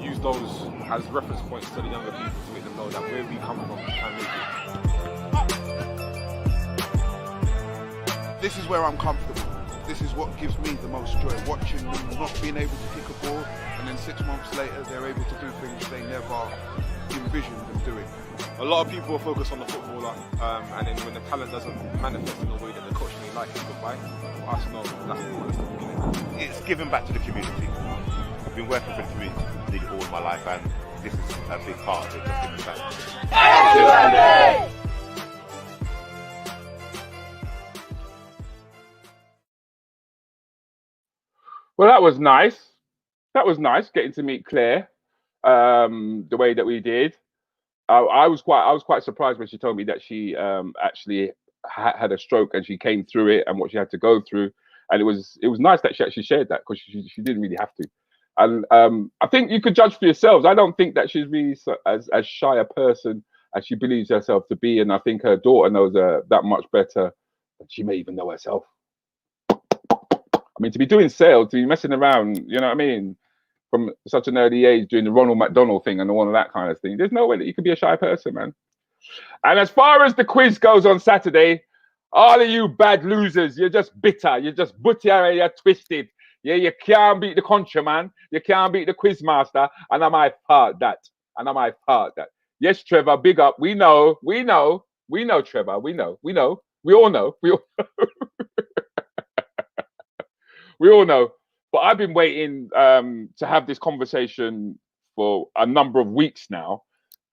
use those as reference points to the younger people to make them know that where we come from, we can make it. This is where I'm comfortable. This is what gives me the most joy, watching them not being able to kick a ball, and then 6 months later they're able to do things they never envisioned them doing. A lot of people focus on the footballer, and then when the talent doesn't manifest in the way that the coach may like it, goodbye. For us, no, that's the beginning. It's giving back to the community. I've been working for the community nearly all my life, and this is a big part of it, just giving back. Well, that was nice. That was nice getting to meet Claire the way that we did. I was quite surprised when she told me that she actually had a stroke and she came through it and what she had to go through. And it was nice that she actually shared that, because she didn't really have to. And I think you could judge for yourselves. I don't think that she's really as shy a person as she believes herself to be. And I think her daughter knows her that much better than she may even know herself. I mean, to be doing sales, to be messing around, you know what I mean, from such an early age, doing the Ronald McDonald thing and all of that kind of thing, there's no way that you could be a shy person, man. And as far as the quiz goes on Saturday, all of you bad losers, you're just bitter, you're just buttier, you're twisted. Yeah, you can't beat the country, man. You can't beat the quiz master, and I might part that. Yes, Trevor, big up. We know, Trevor. We all know. We all know. But I've been waiting to have this conversation for a number of weeks now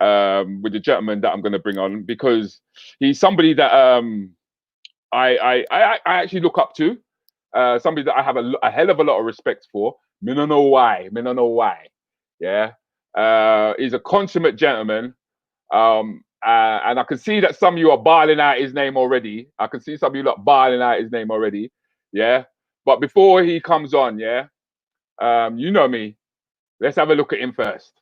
with the gentleman that I'm going to bring on, because he's somebody that I actually look up to, somebody that I have a hell of a lot of respect for. Me no know why. Yeah. He's a consummate gentleman. And I can see that some of you are bawling out his name already. Yeah. But before he comes on, yeah, you know me. Let's have a look at him first.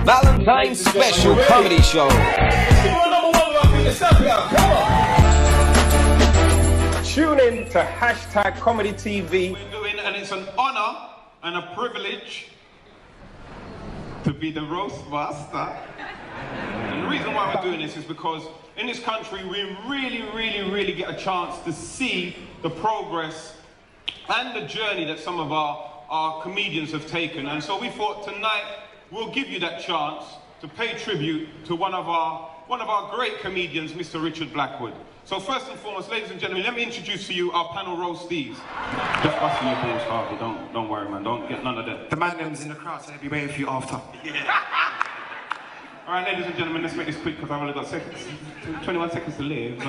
Valentine's special comedy show. Tune in to #Comedy TV. And it's an honor and a privilege to be the roast master. And the reason why about doing this is because in this country, we really get a chance to see the progress and the journey that some of our comedians have taken. And so we thought tonight we'll give you that chance to pay tribute to one of our great comedians, Mr. Richard Blackwood. So first and foremost, ladies and gentlemen, let me introduce to you our panel roastees. Just busting your balls, Harvey. Don't worry, man. Don't get none of that. The man them's in the crowd, so they'll be waiting for you after. All right, ladies and gentlemen, let's make this quick because I've only got 21 seconds to live.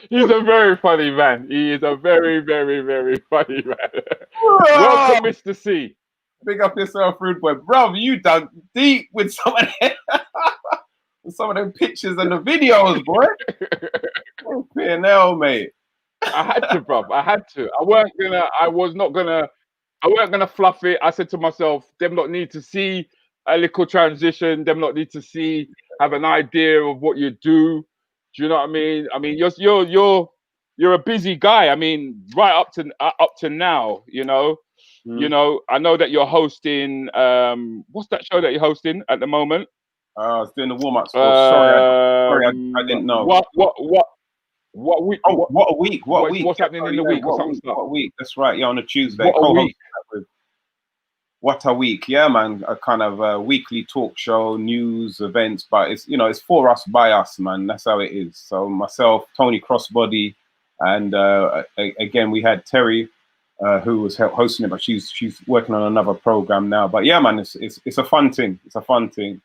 He's a very funny man. He is a very funny man. Welcome, Mr. C. Big up yourself, rude boy. Bro, you done deep with some of them pictures and the videos, boy. P&L, mate. I had to, bruv. I had to. I weren't gonna fluff it. I said to myself, them not need to see a little transition. Them not need to have an idea of what you do. Do you know what I mean? I mean, you're a busy guy. I mean, right up to now, you know. You know, I know that you're hosting. What's that show that you're hosting at the moment? I was doing the warm-ups. Sorry, I didn't know. What week? Oh, what a week! What a week! What's happening in the week? What a week! That's right. Yeah, on a Tuesday. What a week! Yeah, man. A kind of weekly talk show, news, events, but it's for us, by us, man. That's how it is. So myself, Tony Crossbody, and again we had Terry, who was hosting it, but she's working on another program now. But yeah, man, it's a fun thing. It's a fun thing.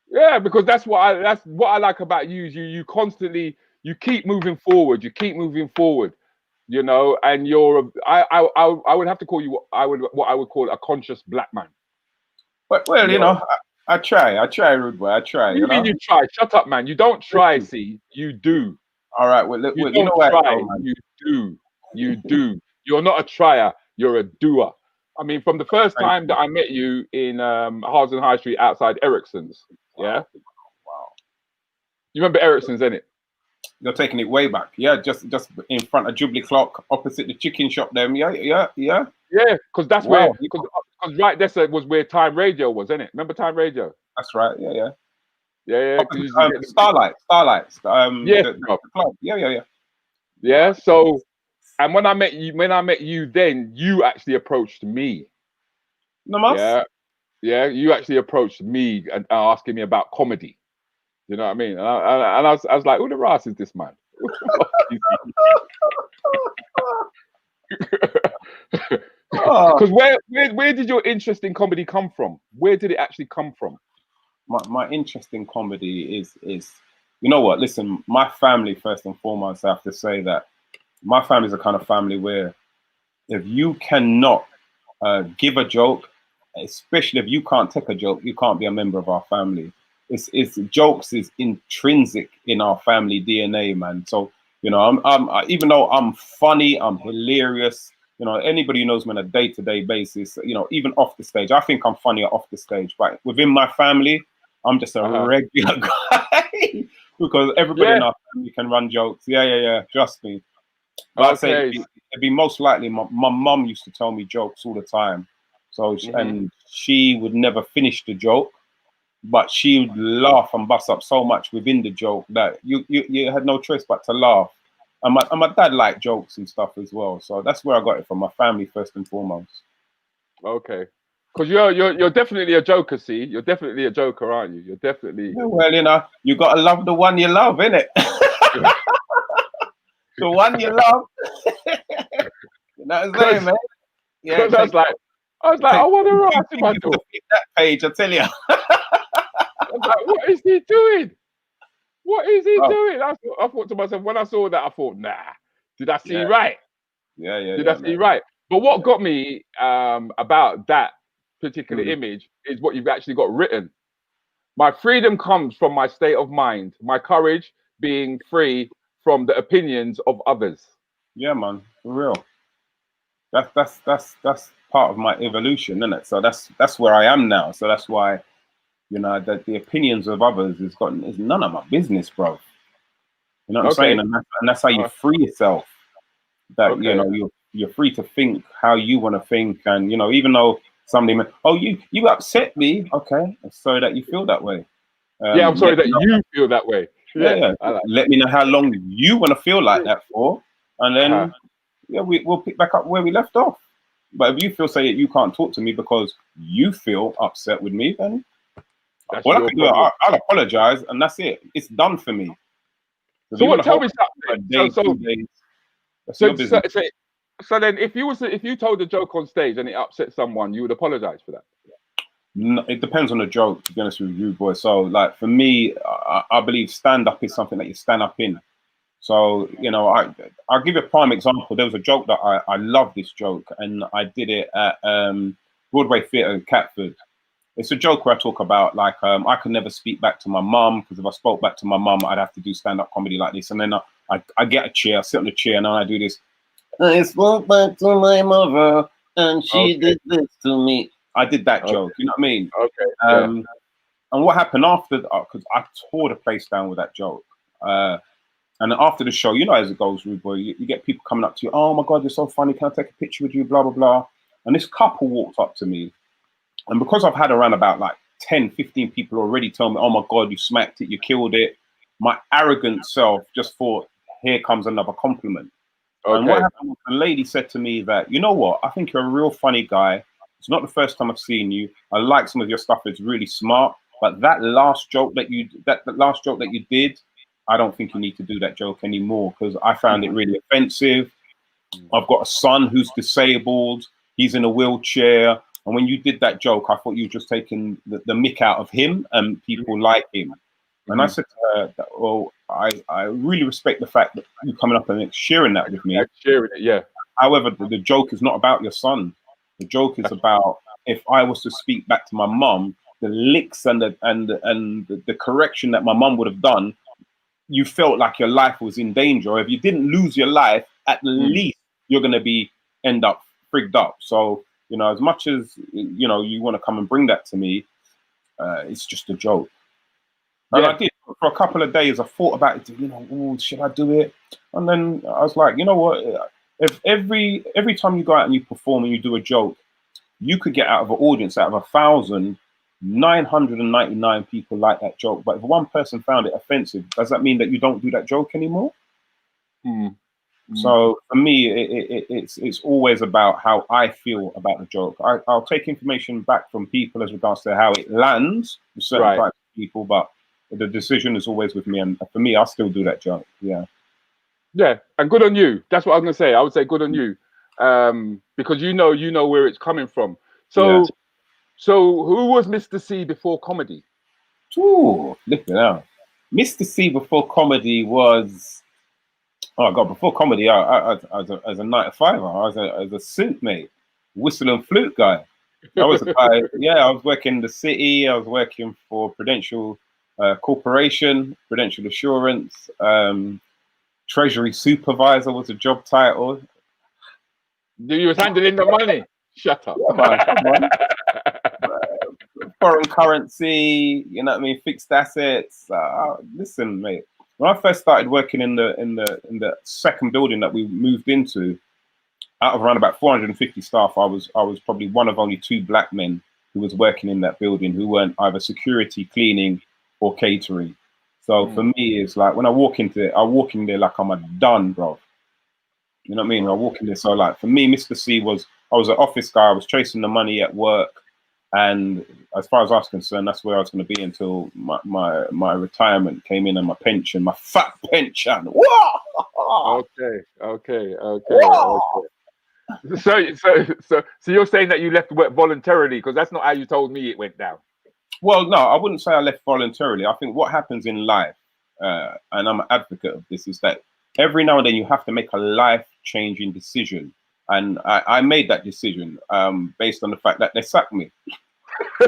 Yeah, because that's what I like about you. You constantly keep moving forward. You keep moving forward. You know, and I would have to call you what I would call a conscious black man. But you know, I try, rude boy. I try. You mean you try? Shut up, man. You don't try. See, you do. All right. Well, you don't try. You do. You do. You're not a trier. You're a doer. I mean, from the first time that I met you in Harsden High Street outside Ericsson's. Yeah. Wow. You remember Ericsson's, innit? You're taking it way back. Yeah, just in front of Jubilee Clock, opposite the chicken shop there. Yeah. Yeah, because that's where, because right there was where Time Radio was, isn't it? Remember Time Radio? That's right. Yeah. Starlight. Yeah, the club. Yeah. Yeah. So, and when I met you, then you actually approached me. No, yeah. You actually approached me and asking me about comedy. You know what I mean? And I was like, who the ras is this man? Because where did your interest in comedy come from? Where did it actually come from? My interest in comedy is you know what? Listen, my family, first and foremost, I have to say that my family is a kind of family where if you cannot give a joke, especially if you can't take a joke, you can't be a member of our family. It's jokes is intrinsic in our family DNA, man. So you know, I'm even though I'm funny, I'm hilarious. You know, anybody who knows me on a day-to-day basis, you know, even off the stage, I think I'm funnier off the stage. But within my family, I'm just a regular guy because everybody in our family can run jokes. Yeah. Trust me. But I'd say it'd be most likely my mum used to tell me jokes all the time. So and she would never finish the joke. But she would laugh and bust up so much within the joke that you had no choice but to laugh. And my dad liked jokes and stuff as well. So that's where I got it from, my family first and foremost. Okay. Because you're definitely a joker, see? You're definitely a joker, aren't you? You're definitely... Yeah, well, you know, you got to love the one you love, innit? The one you love. You know what I'm saying, man? Yeah, I was like, I want to write to my door. That page, I tell you. Like, what is he doing? What is he doing? I thought to myself, when I saw that, I thought, nah, did I see right? Yeah. Did I see right? But what got me about that particular image is what you've actually got written. My freedom comes from my state of mind, my courage being free from the opinions of others. Yeah, man, for real. That's part of my evolution, isn't it? So that's where I am now. So that's why, you know, that the opinions of others is none of my business, bro. You know what I'm saying? And that's how you free yourself. That you know, you're free to think how you want to think, and you know, even though somebody, oh, you upset me, okay, so that you feel that way. Yeah, I'm sorry that you feel that way. Yeah. Let me know how long you want to feel like that for, and then we'll pick back up where we left off. But if you feel say that you can't talk to me because you feel upset with me, then all I can do, I'll apologize, and that's it. It's done for me. So what? Tell me something. So then, if you told a joke on stage and it upset someone, you would apologize for that? No, it depends on the joke, to be honest with you, boy. So, like for me, I believe stand up is something that you stand up in. So, you know, I'll give you a prime example. There was a joke that I love this joke, and I did it at Broadway Theatre in Catford. It's a joke where I talk about like I could never speak back to my mum, because if I spoke back to my mum, I'd have to do stand-up comedy like this. And then I get a chair, I sit on the chair, and then I do this. I spoke back to my mother, and she did this to me. I did that joke, you know what I mean? Okay. And what happened after, because I tore the place down with that joke. And after the show, you know, as it goes, Rude Boy, you get people coming up to you, oh my God, you're so funny, can I take a picture with you, blah, blah, blah. And this couple walked up to me. And because I've had around about like 10, 15 people already tell me, oh my God, you smacked it, you killed it, my arrogant self just thought, here comes another compliment. Okay. And what happened was the lady said to me that, you know what, I think you're a real funny guy. It's not the first time I've seen you. I like some of your stuff, it's really smart. But that last joke that you did, I don't think you need to do that joke anymore, because I found it really offensive. I've got a son who's disabled. He's in a wheelchair. And when you did that joke, I thought you were just taking the mick out of him and people like him. And I said to her, that, well, I really respect the fact that you coming up and sharing that with me. Sharing it, yeah. However, the joke is not about your son. The joke is about if I was to speak back to my mum, the licks and the correction that my mum would have done, you felt like your life was in danger. Or if you didn't lose your life, at least you're going to end up frigged up. So, you know, as much as, you know, you want to come and bring that to me, it's just a joke. And I did for a couple of days. I thought about it, you know, oh, should I do it? And then I was like, you know what? If every time you go out and you perform and you do a joke, you could get out of an audience, out of 1,000, 999 people like that joke. But if one person found it offensive, does that mean that you don't do that joke anymore? So for me, it's always about how I feel about the joke. I'll take information back from people as regards to how it lands with certain types of people, but the decision is always with me. And for me, I still do that joke. Yeah. Yeah, and good on you. That's what I'm gonna say. I would say good on you, because you know where it's coming from. So, so who was Mr. C before comedy? Ooh, look at that. Mr. C before comedy was. Oh God! Before comedy, as a 9-to-5er, I was a suit mate, whistle and flute guy. I was a guy. Yeah, I was working in the city. I was working for Prudential Corporation, Prudential Assurance. Treasury supervisor was a job title. You was handling the money. Shut up. Yeah, man, come on. Foreign currency, you know what I mean? Fixed assets. Listen, mate. When I first started working in the second building that we moved into, out of around about 450 staff, I was probably one of only 2 black men who was working in that building who weren't either security, cleaning, or catering. So for me, it's like when I walk in there like I'm a done, bro. You know what I mean? I walk in there. So like for me, Mr. C I was an office guy. I was chasing the money at work. And as far as I was concerned, that's where I was going to be until my retirement came in and my pension, my fat pension. Whoa! Okay. So you're saying that you left work voluntarily, because that's not how you told me it went down. Well, no, I wouldn't say I left voluntarily. I think what happens in life, and I'm an advocate of this, is that every now and then you have to make a life-changing decision. And I made that decision based on the fact that they sacked me. They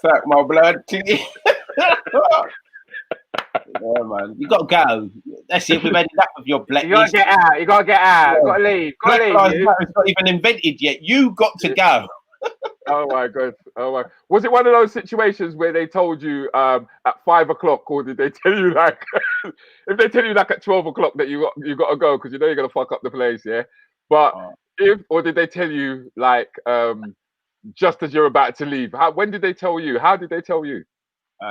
sacked my blood. Yeah, man. You gotta go. That's it. We've had enough of your black. You gotta get out. You gotta get out. You gotta leave. It's not even invented yet. You got to go. Oh my God. Oh my. Was it one of those situations where they told you at 5 o'clock, or did they tell you like if they tell you like at 12 o'clock that you got to go because you know you're gonna fuck up the place? Yeah. But or did they tell you like just as you're about to leave? When did they tell you? How did they tell you?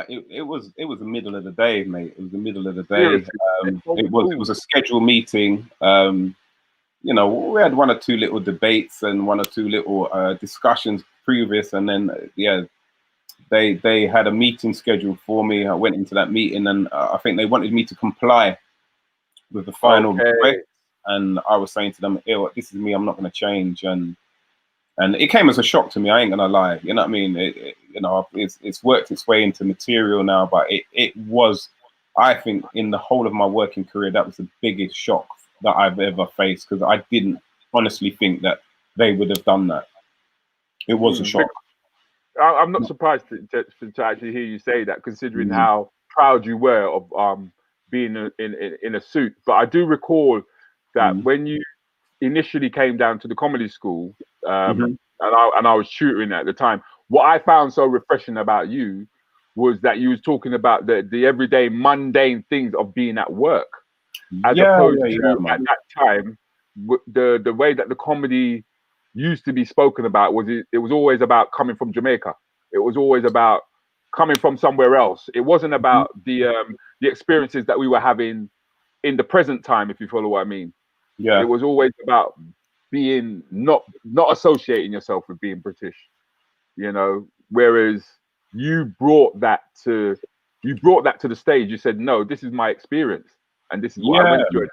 It was the middle of the day, mate. It was the middle of the day. It was a scheduled meeting. You know, we had one or two little debates and one or two little discussions previous, and then they had a meeting scheduled for me. I went into that meeting, and I think they wanted me to comply with the final request. And I was saying to them, "Ew, this is me. I'm not going to change." And it came as a shock to me. I ain't gonna lie. You know what I mean? You know, it's worked its way into material now, but it was, I think, in the whole of my working career, that was the biggest shock that I've ever faced, because I didn't honestly think that they would have done that. It was a shock. I'm not surprised to actually hear you say that, considering how proud you were of being in a suit. But I do recall that when you initially came down to the comedy school, and I was tutoring at the time, what I found so refreshing about you was that you was talking about the everyday mundane things of being at work, as opposed to at that time the way that the comedy used to be spoken about was it was always about coming from Jamaica. It was always about coming from somewhere else. It wasn't about the experiences that we were having in the present time, if you follow what I mean. It was always about being not associating yourself with being British, you know. Whereas you brought that to the stage. You said, "No, this is my experience, and this is what I went through."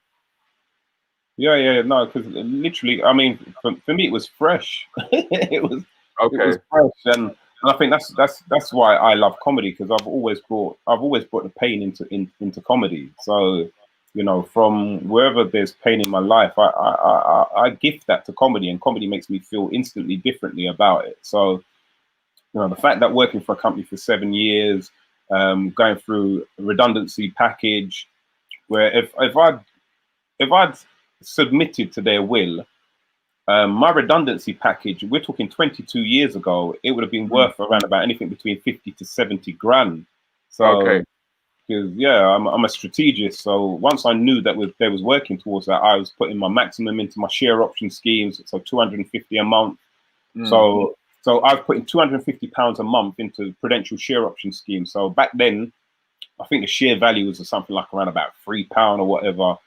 No, because literally, I mean, for me, it was fresh. It was fresh, and I think that's why I love comedy, because I've always brought the pain into comedy. So, you know, from wherever there's pain in my life, I gift that to comedy, and comedy makes me feel instantly differently about it. So, you know, the fact that working for a company for 7 years, going through a redundancy package, where if I'd submitted to their will, my redundancy package, we're talking 22 years ago, it would have been worth around about anything between 50 to 70 grand. So, because I'm a strategist. So once I knew that they was working towards that, I was putting my maximum into my share option schemes, so 250 a month. So I was putting £250 a month into Prudential share option schemes. So back then, I think the share value was something like around about £3 or whatever.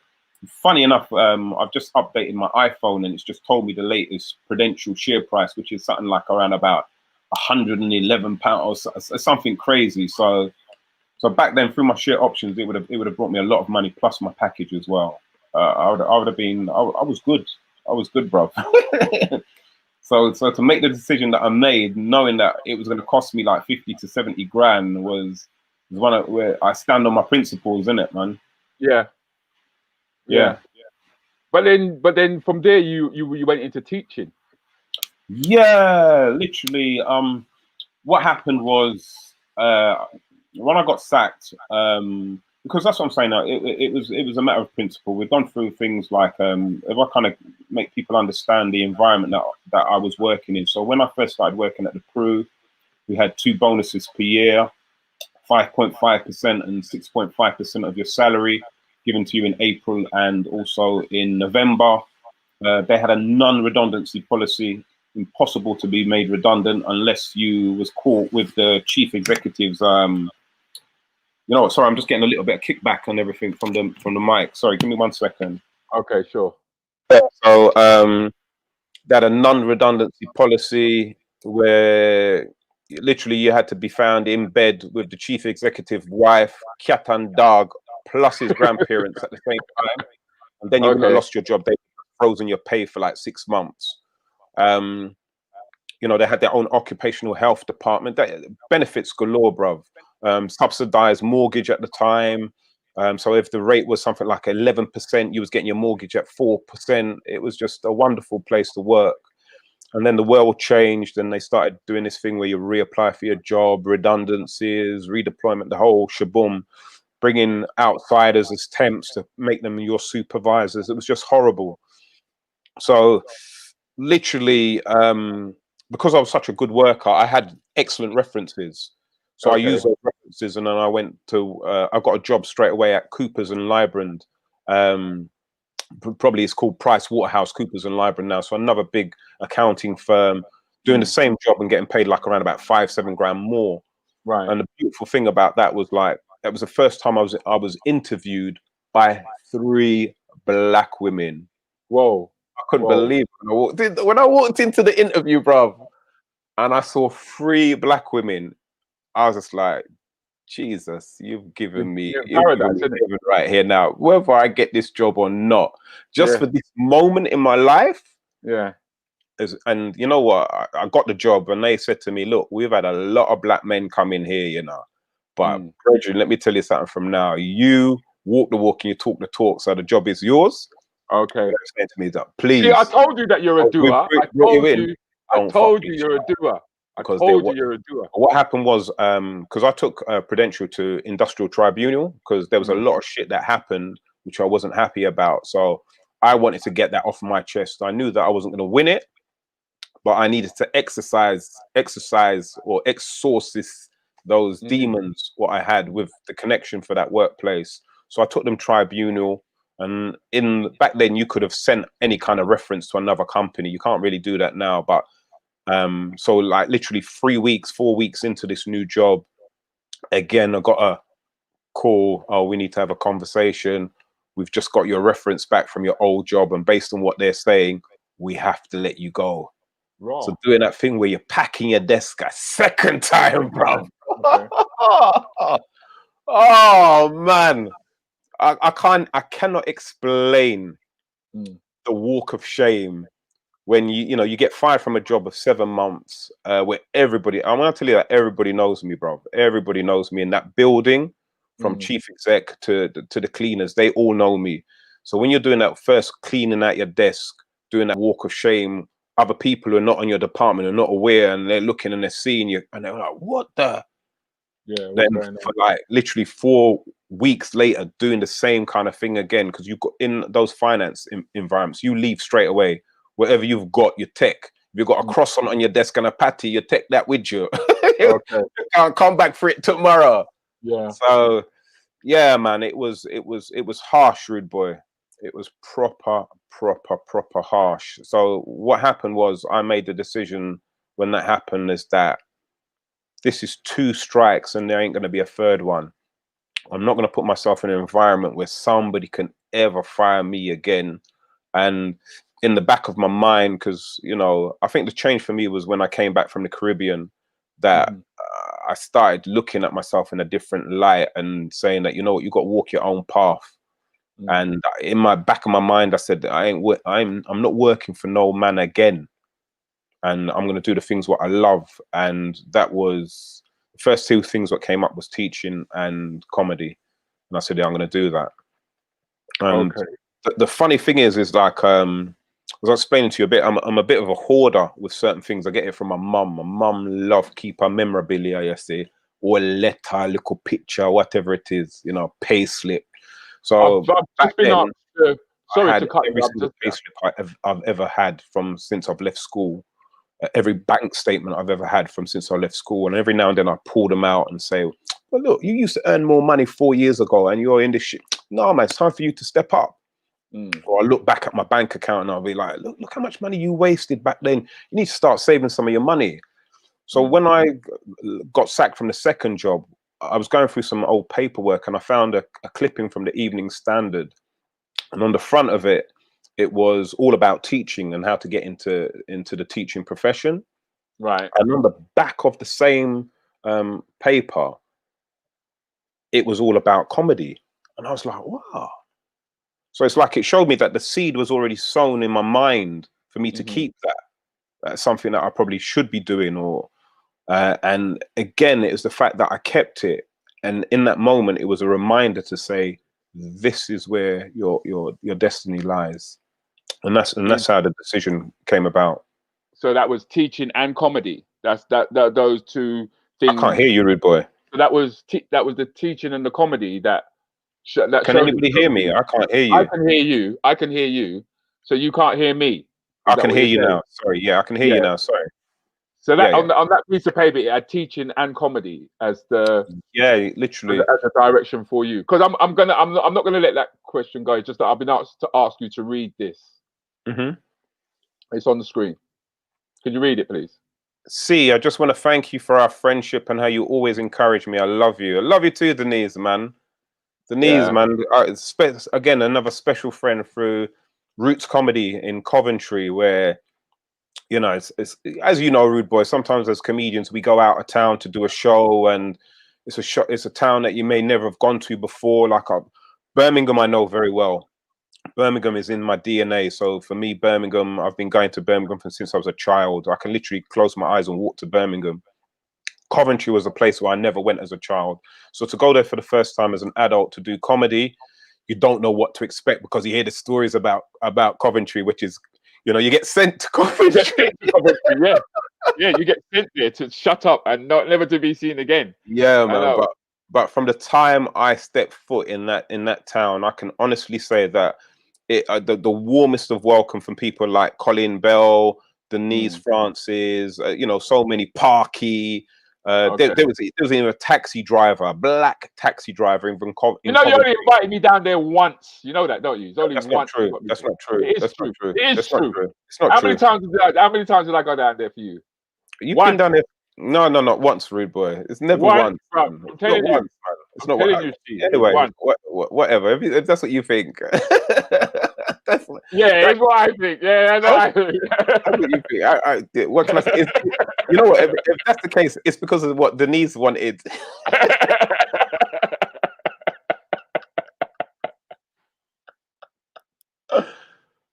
Funny enough, I've just updated my iPhone, and it's just told me the latest Prudential share price, which is something like around about £111 or something crazy. So back then, through my share options, it would have brought me a lot of money plus my package as well. I would have been. I was good. I was good, bro. So to make the decision that I made, knowing that it was going to cost me like 50 to 70 grand, was one of where I stand on my principles, innit, man. Yeah. But then from there you went into teaching. Yeah, literally. What happened was when I got sacked, because that's what I'm saying now. It was a matter of principle. We've gone through things like if I kind of make people understand the environment that I was working in. So when I first started working at the Crew, we had 2 bonuses per year, 5.5% and 6.5% of your salary given to you in April and also in November. They had a non-redundancy policy, impossible to be made redundant unless you was caught with the chief executives. You know what? Sorry, I'm just getting a little bit of kickback and everything from the mic. Sorry, give me 1 second. Okay, sure. So they had a non-redundancy policy where literally you had to be found in bed with the chief executive wife, cat and dog, plus his grandparents at the same time, and then you wouldn't have lost your job. They frozen your pay for like 6 months. You know, they had their own occupational health department. Benefits galore, bruv. Subsidized mortgage at the time. So if the rate was something like 11%, you was getting your mortgage at 4%. It was just a wonderful place to work. And then the world changed, and they started doing this thing where you reapply for your job, redundancies, redeployment, the whole shaboom, bringing outsiders as temps to make them your supervisors. It was just horrible. So literally, because I was such a good worker, I had excellent references. So I used those references, and then I went to, I got a job straight away at Coopers and Librand, probably it's called Price Waterhouse Coopers and Lybrand now. So another big accounting firm, doing the same job and getting paid like around about 5-7 grand more. Right. And the beautiful thing about that was like, that was the first time I was interviewed by 3 black women. Whoa. I couldn't believe it. When I walked into the interview, bro, and I saw 3 black women, I was just like, Jesus, you've given me paradise, right here now. Whether I get this job or not, just for this moment in my life. Yeah. And you know what? I got the job, and they said to me, "Look, we've had a lot of black men come in here, you know, but brethren, let me tell you something from now. You walk the walk and you talk the talk, so the job is yours." Okay. Saying to me that, please. See, I told you that you're a doer. I told you you're a doer. I told you you're a doer. What happened was, because I took Prudential to Industrial Tribunal, because there was a lot of shit that happened which I wasn't happy about. So I wanted to get that off my chest. I knew that I wasn't going to win it, but I needed to exercise or exorcist those demons what I had with the connection for that workplace. So I took them tribunal, and back then you could have sent any kind of reference to another company. You can't really do that now, but so like literally 4 weeks into this new job, again I got a call. Oh, we need to have a conversation. We've just got your reference back from your old job, and based on what they're saying, we have to let you go. Raw. So doing that thing where you're packing your desk a second time, bro. Okay. Oh man, I cannot explain the walk of shame when you get fired from a job of 7 months, where everybody, I'm gonna tell you that everybody knows me, bro. Everybody knows me in that building, from chief exec to the cleaners. They all know me. So when you're doing that first cleaning out your desk, doing that walk of shame, other people who are not on your department are not aware, and they're looking and they're seeing you, and they're like, "What the?" Yeah. Then for like literally 4 weeks later, doing the same kind of thing again, because you got in those finance environments, you leave straight away. Whatever you've got, your tech. If you've got a croissant on your desk and a patty, you take that with you. You can't come back for it tomorrow. Yeah. So yeah, man, it was harsh, rude boy. It was proper harsh. So what happened was, I made the decision when that happened is that this is 2 strikes and there ain't going to be a third one. I'm not going to put myself in an environment where somebody can ever fire me again. And in the back of my mind, because I think the change for me was when I came back from the Caribbean, that I started looking at myself in a different light and saying that, you know what, you got to walk your own path. And in my back of my mind, I said, I'm not working for no man again, and I'm going to do the things what I love. And that was the first 2 things that came up was teaching and comedy. And I said, yeah, I'm going to do that. And the funny thing is like, as I was explaining to you a bit, I'm a bit of a hoarder with certain things. I get it from my mum. My mum loved keep her memorabilia, you see, or a letter, little picture, whatever it is, pay slip. So I've just been asked, sorry to cut every single pay slip I've ever had from since I've left school. Every bank statement I've ever had from since I left school, and every now and then I pull them out and say, well, look, you used to earn more money 4 years ago and you're in this shit. No, man, it's time for you to step up. Or I look back at my bank account and I'll be like, look how much money you wasted back then. You need to start saving some of your money. So when I got sacked from the second job, I was going through some old paperwork and I found a clipping from the Evening Standard. And on the front of it, it was all about teaching and how to get into the teaching profession. Right. And on the back of the same paper, it was all about comedy. And I was like, wow. So it's like it showed me that the seed was already sown in my mind for me to keep that. That's something that I probably should be doing. And again, it was the fact that I kept it. And in that moment, it was a reminder to say, this is where your destiny lies. And that's how the decision came about. So that was teaching and comedy. That's those 2 things. I can't hear you, rude boy. So that was the teaching and the comedy that can anybody hear me? I can't hear you. I can hear you. So you can't hear me. I can hear you now. Sorry. Yeah, I can hear you now. Sorry. So that on that piece of paper, it had teaching and comedy as the literally as a direction for you. Because I'm not gonna let that question go. It's just that I've been asked to ask you to read this. Mm-hmm. It's on the screen. Can you read it, please? I just want to thank you for our friendship and how you always encourage me. I love you. I love you too, Denise, man. Denise, man. Again, another special friend through Roots Comedy in Coventry, where, you know, it's as you know, Rude Boy, sometimes as comedians, we go out of town to do a show, and it's a town that you may never have gone to before. Like Birmingham, I know very well. Birmingham is in my DNA. So for me, Birmingham, I've been going to Birmingham since I was a child. I can literally close my eyes and walk to Birmingham. Coventry was a place where I never went as a child. So to go there for the first time as an adult to do comedy, you don't know what to expect, because you hear the stories about Coventry, which is, you know, you get sent to Coventry. Yeah, you get sent there to shut up and never to be seen again. Yeah, man. But from the time I stepped foot in that town, I can honestly say that the warmest of welcome from people like Colin Bell, Denise Francis, you know, so many Parky. There was even a taxi driver, a black taxi driver in Coventry. You know, you only invited me down there once. You know that, don't you? It's only That's once. not true. That's not true. It is That's true. not true. It is true. It's not How true. many times did I go down there for you? You've been down there. No, not once, Rude Boy. It's never once. Bro, I'm telling you. It's not once. Anyway, whatever. If that's what you think. That's what I think. Yeah, that's what I think. That's what you think. What can I say? You know what? If that's the case, it's because of what Denise wanted. So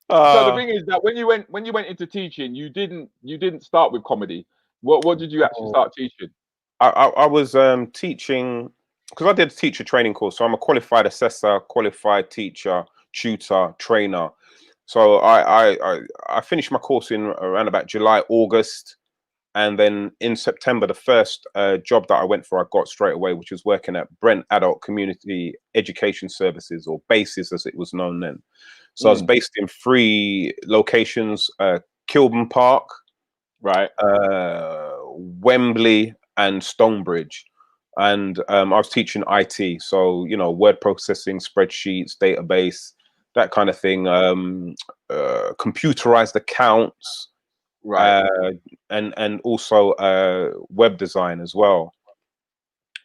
the thing is that when you went into teaching, you didn't start with comedy. What did you actually start teaching? I was teaching, because I did a teacher training course. So I'm a qualified assessor, qualified teacher, tutor, trainer. So I finished my course in around about July, August. And then in September, the first job that I went for, I got straight away, which was working at Brent Adult Community Education Services, or BASIS as it was known then. So I was based in 3 locations, Kilburn Park, right, Wembley and Stonebridge. And I was teaching IT. So, you know, word processing, spreadsheets, database, that kind of thing, computerized accounts, right, and also web design as well,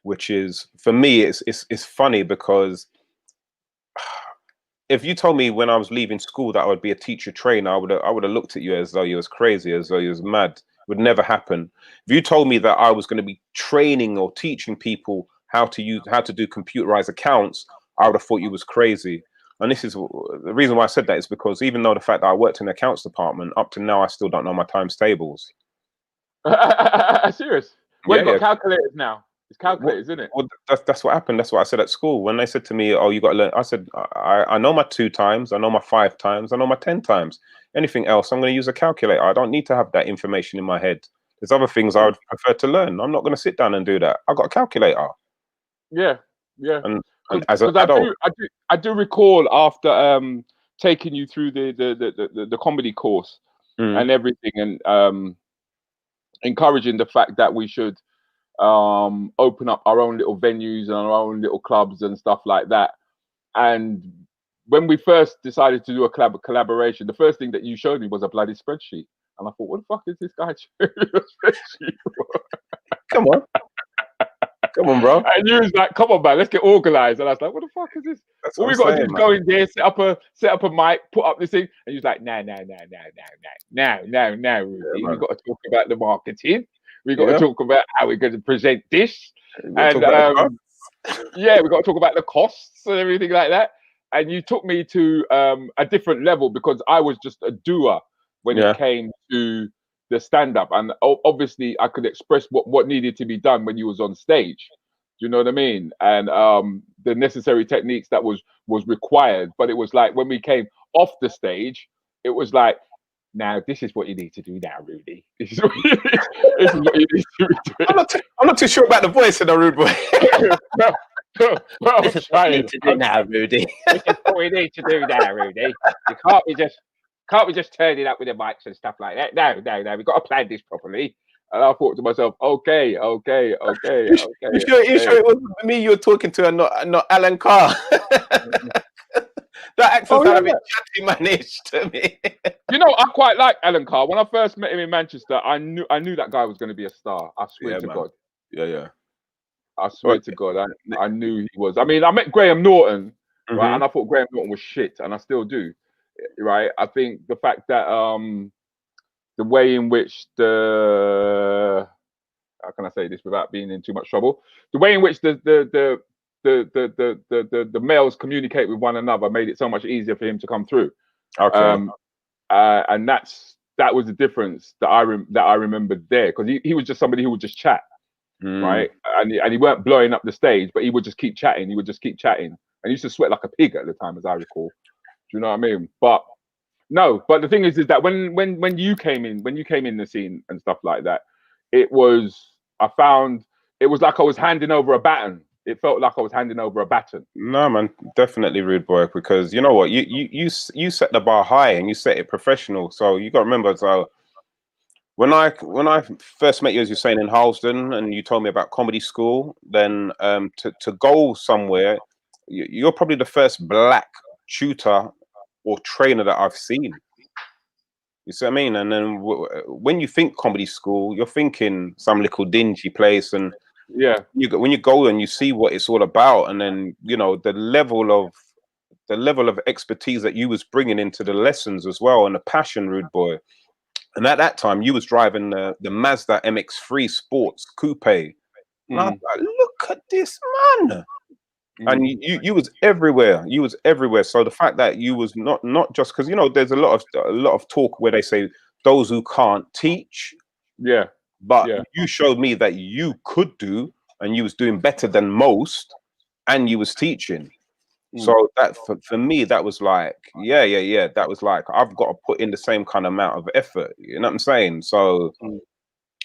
which is, for me, it's funny because if you told me when I was leaving school that I would be a teacher trainer, I would have looked at you as though you was crazy, as though you was mad. It would never happen. If you told me that I was going to be training or teaching people how to do computerized accounts, I would have thought you was crazy. And this is the reason why I said that, is because even though the fact that I worked in the accounts department, up to now I still don't know my times tables. Serious? Well, you've got calculators now. It's calculators, isn't it? Well, that's what happened. That's what I said at school when they said to me, "Oh, you got to learn." I said, "I know my 2 times. I know my 5 times. I know my 10 times. Anything else, I'm going to use a calculator. I don't need to have that information in my head. There's other things I would prefer to learn. I'm not going to sit down and do that. I got a calculator." Yeah. And as an adult, I do recall after taking you through the comedy course and everything, and encouraging the fact that we should open up our own little venues and our own little clubs and stuff like that. And when we first decided to do a collaboration, the first thing that you showed me was a bloody spreadsheet, and I thought, what the fuck is this guy showing me a spreadsheet for? Come on, bro. And you was like, come on, man, let's get organized. And I was like, what the fuck is this? That's all we got to do is go in there, set up a mic, put up this thing. And he was like, no, Rudy. We got to talk about the marketing. We got to talk about how we're going to present this. And we got to talk about the costs and everything like that. And you took me to a different level, because I was just a doer when it came to the stand-up, and obviously I could express what needed to be done when you was on stage. Do you know what I mean? And the necessary techniques that was required. But it was like when we came off the stage, it was like, now this is what you need to do now, Rudy. This is what you need to do. I'm not too sure about the voice in a Rude Boy. This is what you need to do now, Rudy. This is what we need to do now, Rudy. You can't be just turning up with the mics and stuff like that. No. We've got to plan this properly. And I thought to myself, okay. You sure it wasn't me you were talking to and not Alan Carr? That accent sounded a bit chatty manish to me. You know, I quite like Alan Carr. When I first met him in Manchester, I knew that guy was going to be a star. I swear to God. Yeah. I swear to God, I knew he was. I mean, I met Graham Norton, right? Mhm. And I thought Graham Norton was shit, and I still do, right? I think the fact that the way in which how can I say this without being in too much trouble? The way in which the males communicate with one another made it so much easier for him to come through. Okay. And that was the difference that I remembered there, because he was just somebody who would just chat. Right, and he weren't blowing up the stage, but he would just keep chatting. He would just keep chatting, and he used to sweat like a pig at the time, as I recall. Do you know what I mean? But the thing is that when you came in the scene and stuff like that, I found it was like I was handing over a baton. It felt like I was handing over a baton. No, man, definitely, Rude Boy, because you know what, you set the bar high and you set it professional. So you got to remember, so. When I first met you, as you're saying, in Harlesden, and you told me about comedy school, then to go somewhere, you're probably the first black tutor or trainer that I've seen. You see what I mean? And then when you think comedy school, you're thinking some little dingy place, and when you go and you see what it's all about, and then you know the level of expertise that you was bringing into the lessons as well, and the passion, Rude Boy. And at that time, you was driving the Mazda MX-3 Sports Coupe. And I was like, look at this man. And you was everywhere. You was everywhere. So the fact that you was not just because, you know, there's a lot of talk where they say those who can't teach. Yeah. But you showed me that you could do, and you was doing better than most, and you was teaching. So that for me, that was like, yeah. That was like, I've got to put in the same kind of amount of effort. You know what I'm saying? So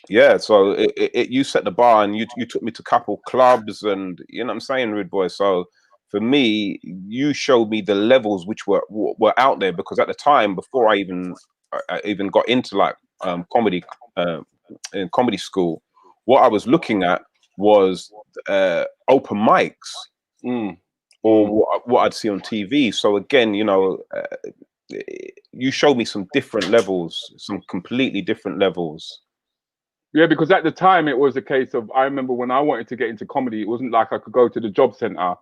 yeah, so you set the bar, and you took me to a couple clubs, and you know what I'm saying, Rude Boy. So for me, you showed me the levels which were out there, because at the time, before I even got into like comedy in comedy school, what I was looking at was open mics. Or what I'd see on TV. So again, you know, you showed me some different levels, some completely different levels. Yeah, because at the time it was a case of, I remember when I wanted to get into comedy, it wasn't like I could go to the job centre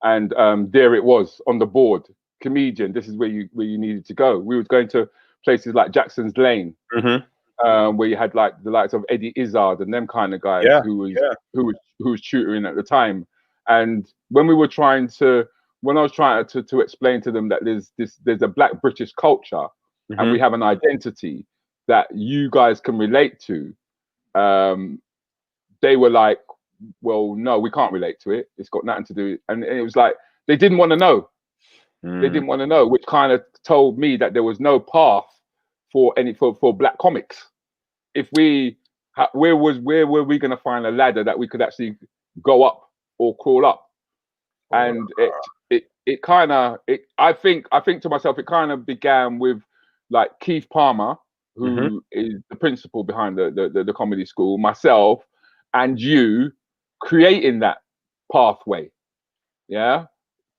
and there it was on the board, comedian, this is where you needed to go. We was going to places like Jackson's Lane, where you had like the likes of Eddie Izzard and them kind of guys who was tutoring at the time. And when I was trying to explain to them that there's a Black British culture and we have an identity that you guys can relate to, they were like, well, no, we can't relate to it. It's got nothing to do. And it was like, they didn't want to know. They didn't want to know, which kind of told me that there was no path for Black comics. If where were we going to find a ladder that we could actually go up or crawl up? And I think to myself, it kind of began with like Keith Palmer, who is the principal behind the comedy school, myself, and you creating that pathway, that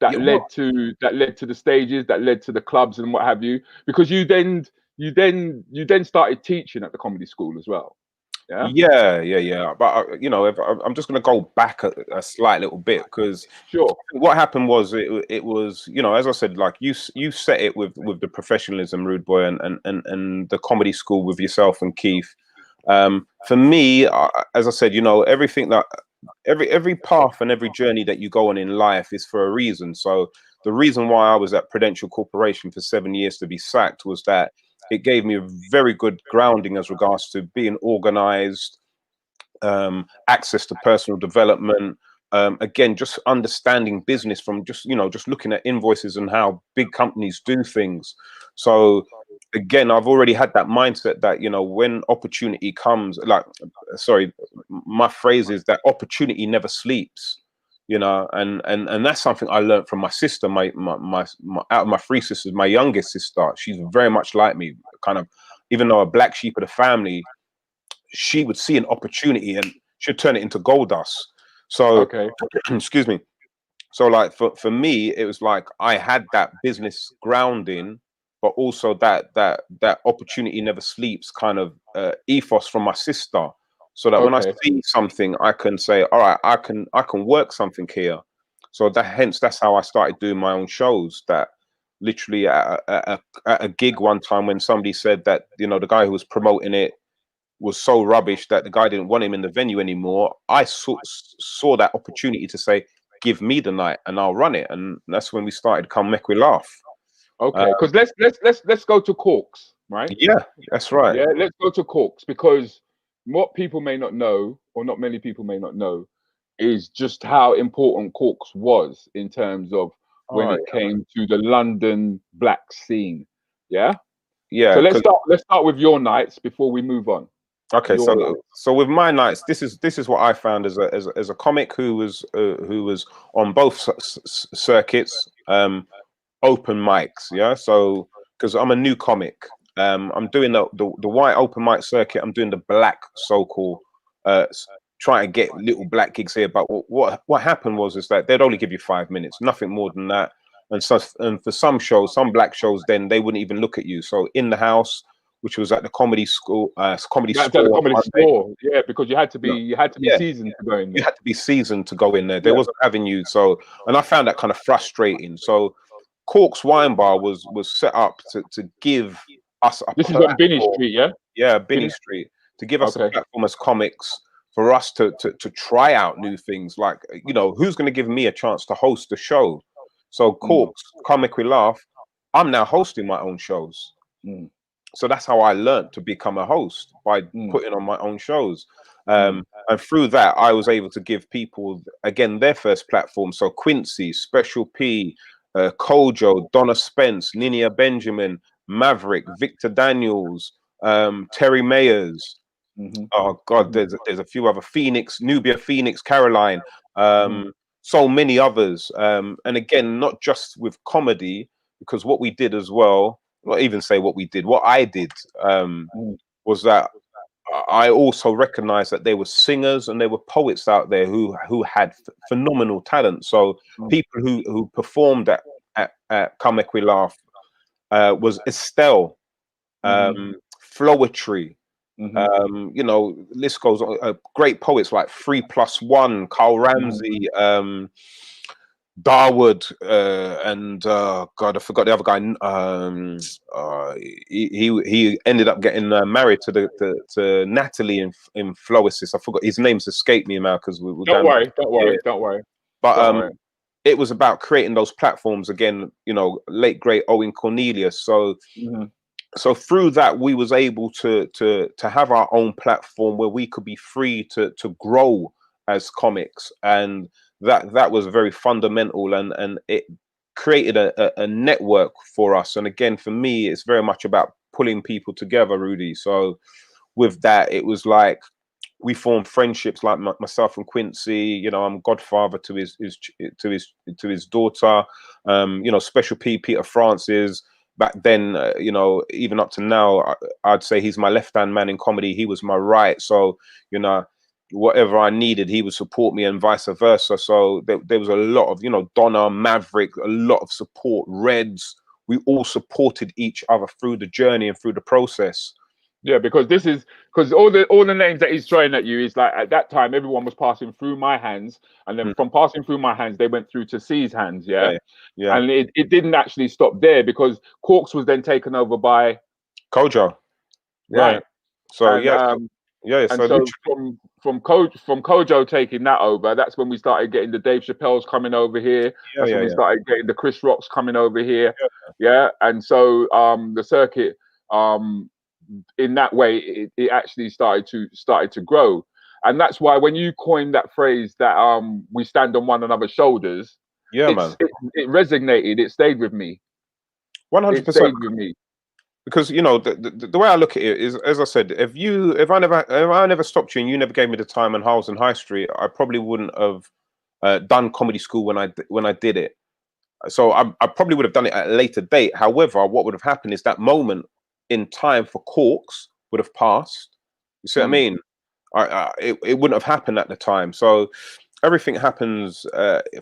led to the stages, that led to the clubs and what have you, because you then started teaching at the comedy school as well. Yeah. But you know, I'm just going to go back a slight little bit, because what happened was it was, you know, as I said, like you set it with the professionalism, Rude Boy, and the comedy school with yourself and Keith. For me, as I said, you know, everything that every path and every journey that you go on in life is for a reason. So the reason why I was at Prudential Corporation for 7 years to be sacked was that it gave me a very good grounding as regards to being organized, access to personal development, again, just understanding business from just looking at invoices and how big companies do things. So again, I've already had that mindset that, you know, when opportunity comes, my phrase is that opportunity never sleeps, you know, and that's something I learned from my sister, my out of my three sisters, my youngest sister, she's very much like me, kind of, even though a black sheep of the family, she would see an opportunity and she'd turn it into gold dust. So, excuse me. So like for me, it was like I had that business grounding, but also that opportunity never sleeps kind of ethos from my sister. So that when I see something, I can say, all right, I can work something here. So that's how I started doing my own shows. That literally at a gig one time when somebody said that, you know, the guy who was promoting it was so rubbish that the guy didn't want him in the venue anymore. I saw that opportunity to say, give me the night and I'll run it. And that's when we started Come Make We Laugh. Okay, because let's go to Corks, right? Yeah, that's right. Yeah, let's go to Corks, because what people may not know, or not many people may not know, is just how important Corks was in terms of when it came to the London black scene. Yeah. Yeah. So let's start with your nights before we move on. Okay, so with my nights, this is what I found as a comic who was on both circuits, open mics. Yeah. So because I'm a new comic, I'm doing the white open mic circuit. I'm doing the black so-called, trying to get little black gigs here. But what happened is that they'd only give you 5 minutes, nothing more than that. And for some shows, some black shows, then they wouldn't even look at you. So in the house, which was at the comedy school, store. Yeah, because you had to be seasoned to go in there. You had to be seasoned to go in there. There wasn't having you. So, and I found that kind of frustrating. So Corks Wine Bar was set up to give us a This is on Binney Street, yeah? Yeah, Binney Street. To give us a platform as comics for us to try out new things. Like, you know, who's going to give me a chance to host a show? So Corks, Come Make We Laugh, I'm now hosting my own shows. So that's how I learned to become a host, by putting on my own shows. And through that, I was able to give people, again, their first platform. So Quincy, Special P, Kojo, Donna Spence, Ninia Benjamin, Maverick, Victor Daniels, Terry Mayers. Oh God, there's a few other, Phoenix, Nubia Phoenix, Caroline, so many others. And again, not just with comedy, because what we did as well, not even say what we did, what I did was that I also recognized that there were singers and there were poets out there who had phenomenal talent. So people who performed at Come Make We Laugh was Estelle, Flowetry, you know, list goes on. Great poets like 3+1, Carl Ramsey, Darwood, and God, I forgot the other guy. He ended up getting married to Natalie in Flowisis. I forgot his name's escaped me now because we're don't worry. But it was about creating those platforms again. You know, late great Owen Cornelius. So. So through that, we was able to have our own platform where we could be free to grow as comics, and that was very fundamental, and it created a network for us. And again, for me, it's very much about pulling people together, Rudy. So with that, it was like we formed friendships, like myself and Quincy. You know, I'm godfather to his daughter. You know, Special P, Peter Francis. Back then, you know, even up to now, I'd say he's my left-hand man in comedy. He was my right. So, you know, whatever I needed, he would support me, and vice versa. So there was a lot of, you know, Donna, Maverick, a lot of support. Reds, we all supported each other through the journey and through the process. Yeah, because all the names that he's throwing at you is like, at that time everyone was passing through my hands, and then from passing through my hands they went through to Cee's hands. Yeah. And it didn't actually stop there, because Corks was then taken over by Kojo. Right. So and, So from Kojo taking that over, that's when we started getting the Dave Chappelle's coming over here. That's when we started getting the Chris Rocks coming over here. Yeah. And so the circuit in that way it actually started to grow. And that's why when you coined that phrase that we stand on one another's shoulders, it resonated. It stayed with me. 100%. It stayed with me. Because, you know, the way I look at it is, as I said, if I never stopped you and you never gave me the time in Harles and High Street, I probably wouldn't have done comedy school when I did it. So I probably would have done it at a later date. However, what would have happened is that moment in time for Corks would have passed. You see what I mean? It wouldn't have happened at the time. So everything happens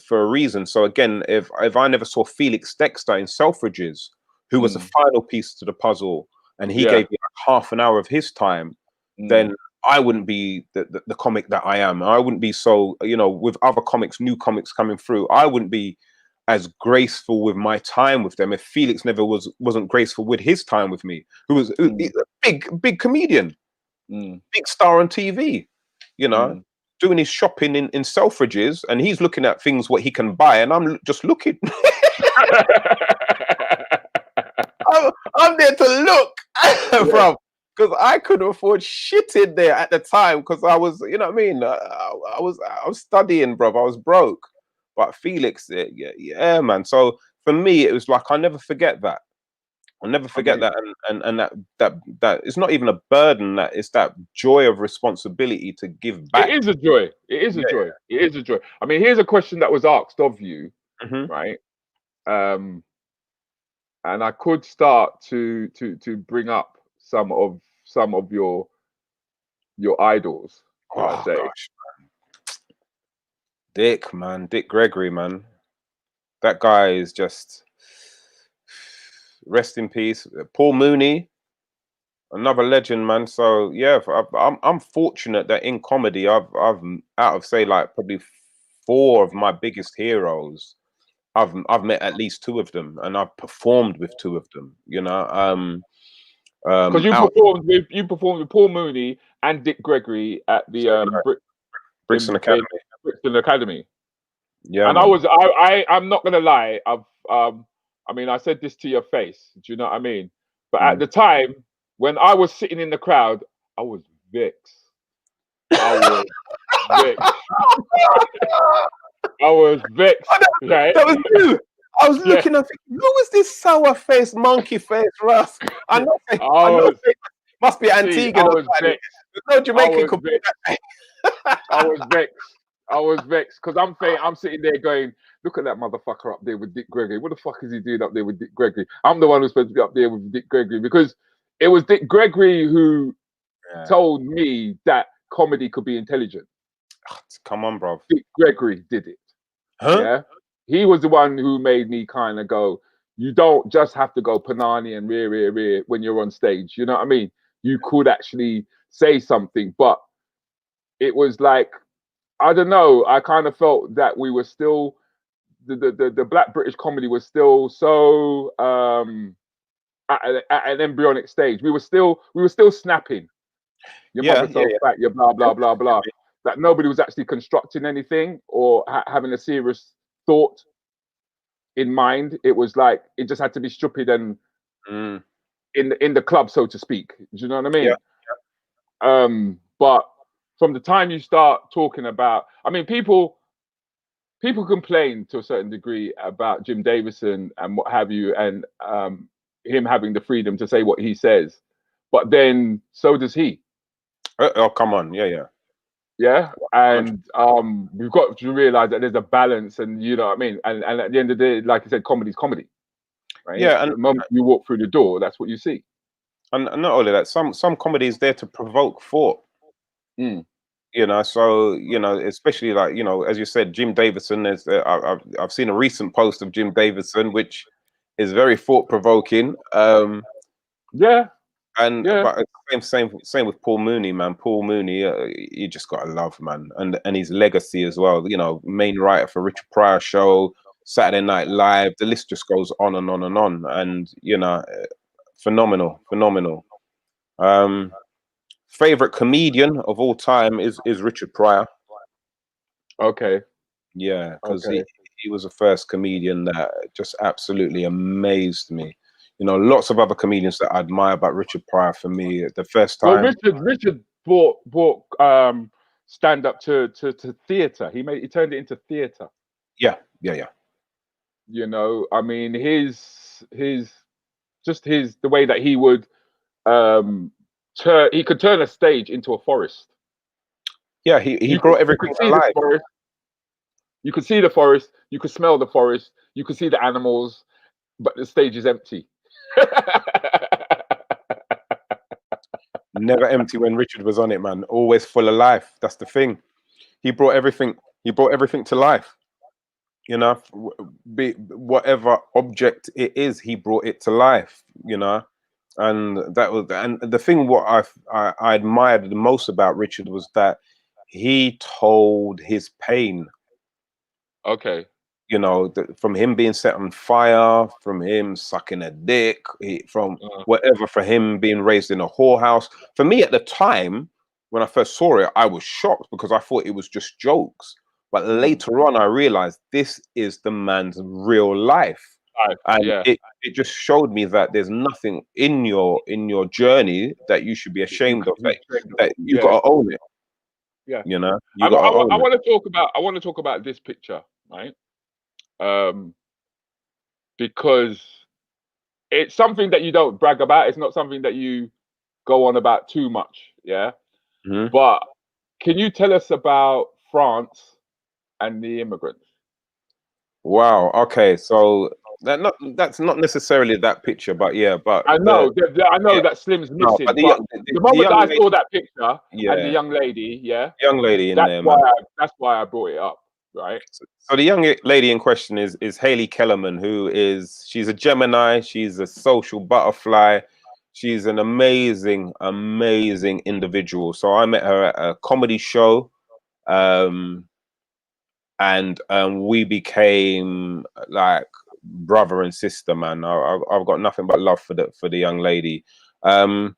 for a reason. So again, if I never saw Felix Dexter in Selfridges, who was the final piece to the puzzle, and he gave me like half an hour of his time, then I wouldn't be the comic that I am. I wouldn't be so, you know, with other comics, new comics coming through, I wouldn't be as graceful with my time with them if Felix never wasn't graceful with his time with me, who was a big comedian, big star on TV, you know, doing his shopping in Selfridges, and he's looking at things what he can buy, and I'm just looking. I'm there to look, bro, because I couldn't afford shit in there at the time because I was, you know what I mean? I was studying, bro. I was broke. But Felix, yeah, man. So for me, it was like I never forget that. I'll never forget that, and that it's not even a burden. That it's that joy of responsibility to give back. It is a joy. It is a joy. It is a joy. I mean, here's a question that was asked of you, right? And I could start to bring up some of your idols. Oh gosh, man. Dick Gregory, man. That guy is just, rest in peace. Paul Mooney, another legend, man. So yeah, I'm fortunate that in comedy, I've out of say like probably 4 of my biggest heroes, I've met at least 2 of them, and I've performed with 2 of them. You know, because you performed with Paul Mooney and Dick Gregory at the Brixton Academy. Brixton Academy. Yeah, and man. I'm not gonna lie. I mean, I said this to your face. Do you know what I mean? But at the time when I was sitting in the crowd, I was vexed. I was vexed. Right? That was you. I was looking at who was this sour faced monkey face Russ? I know must be Antiguan. There's no Jamaican could be that. I was vexed. I was vexed because I'm sitting there going, look at that motherfucker up there with Dick Gregory. What the fuck is he doing up there with Dick Gregory? I'm the one who's supposed to be up there with Dick Gregory, because it was Dick Gregory who told me that comedy could be intelligent. Come on, bro. Dick Gregory did it. Huh? Yeah. He was the one who made me kind of go, you don't just have to go panani and rear when you're on stage. You know what I mean? You could actually say something, but it was like, I don't know. I kind of felt that we were still, the Black British comedy was still so at an embryonic stage. We were still snapping. Your mother so fat, your blah blah blah blah. That nobody was actually constructing anything or having a serious thought in mind. It was like it just had to be stupid and in the club, so to speak. Do you know what I mean? Yeah. But from the time you start talking about, I mean, people complain to a certain degree about Jim Davison and what have you, and him having the freedom to say what he says, but then so does he. Oh, come on, yeah. And we've got to realize that there's a balance, and you know what I mean. And at the end of the day, like I said, comedy's comedy, right? Yeah, and the moment you walk through the door, that's what you see. And not only that, some comedy is there to provoke thought. You know, so you know, especially like, you know, as you said, Jim Davison. There's I've seen a recent post of Jim Davison, which is very thought provoking. Yeah. And but same with Paul Mooney, man. Paul Mooney, you just gotta love, man, and his legacy as well. You know, main writer for Richard Pryor Show, Saturday Night Live. The list just goes on and on and on. And you know, phenomenal. Favorite comedian of all time is Richard Pryor. Okay. Yeah, because he was the first comedian that just absolutely amazed me. You know, lots of other comedians that I admire, but Richard Pryor for me, the first time. Well, Richard brought stand up to theatre. He turned it into theatre. Yeah. You know, I mean, the way that he would he could turn a stage into a forest. Yeah, he brought everything to life. You could see the forest, you could smell the forest, you could see the animals, but the stage is empty. Never empty when Richard was on it, man. Always full of life. That's the thing. He brought everything to life. You know, be whatever object it is, he brought it to life. You know, and that was, and the thing what I admired the most about Richard was that he told his pain. Okay. You know, from him being set on fire, from him sucking a dick, from whatever, for him being raised in a whorehouse. For me at the time, when I first saw it, I was shocked because I thought it was just jokes. But later on, I realized this is the man's real life. And it just showed me that there's nothing in your journey that you should be ashamed of. That you got to own it. Yeah. You know, I want to talk about this picture, right? Because it's something that you don't brag about. It's not something that you go on about too much. Yeah. But can you tell us about France and the immigrants? Wow. Okay. So that's not necessarily that picture, but yeah. But I know that Slim's missing. No, but the moment I saw that picture yeah, and the young lady, young lady in there, that's why I brought it up, right? So the young lady in question is Hayley Kellerman, she's a Gemini. She's a social butterfly. She's an amazing individual. So I met her at a comedy show. And we became like brother and sister, man. I've got nothing but love for the young lady. And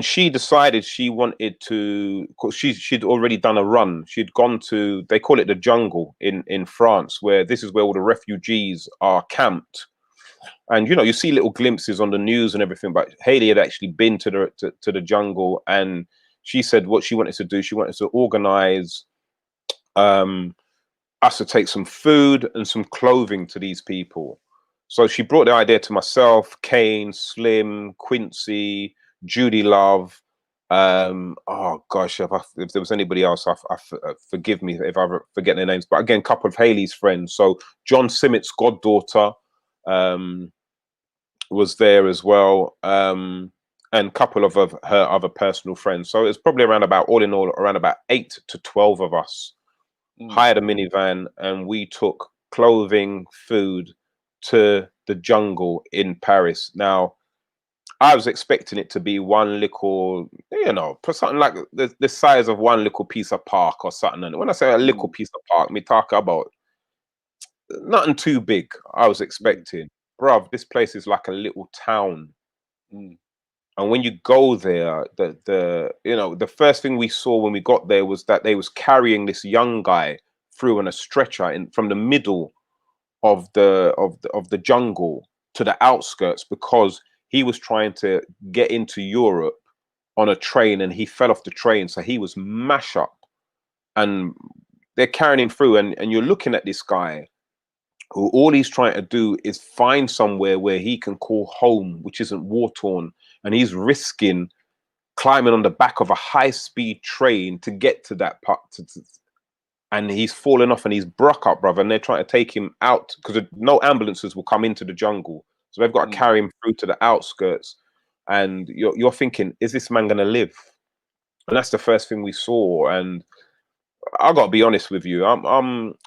she decided she wanted to, because she'd already done a run. She'd gone to, they call it the jungle in France, where this is where all the refugees are camped. And you know, you see little glimpses on the news and everything, but Hayley had actually been to the jungle, and she said what she wanted to do. She wanted to organize us to take some food and some clothing to these people. So she brought the idea to myself, Kane, Slim, Quincy, Judy Love. Oh gosh, if there was anybody else, forgive me if I forget their names. But again, a couple of Hayley's friends. So John Simmett's goddaughter was there as well, and a couple of her other personal friends. So it's probably all in all around about 8 to 12 of us. Hired a minivan, and we took clothing, food to the jungle in Paris. Now, I was expecting it to be one little, something like the size of one little piece of park or something. And when I say a little piece of park, me talk about nothing too big. I was expecting, bruv, this place is like a little town. And when you go there, the first thing we saw when we got there was that they was carrying this young guy through on a stretcher from the middle of the jungle to the outskirts, because he was trying to get into Europe on a train, and he fell off the train, so he was mashed up. And they're carrying him through, and you're looking at this guy who all he's trying to do is find somewhere where he can call home, which isn't war-torn. And he's risking climbing on the back of a high-speed train to get to that part. And he's fallen off and he's broke up, brother. And they're trying to take him out because no ambulances will come into the jungle. So they've got to carry him through to the outskirts. And you're thinking, is this man going to live? And that's the first thing we saw. And I got to be honest with you. I'm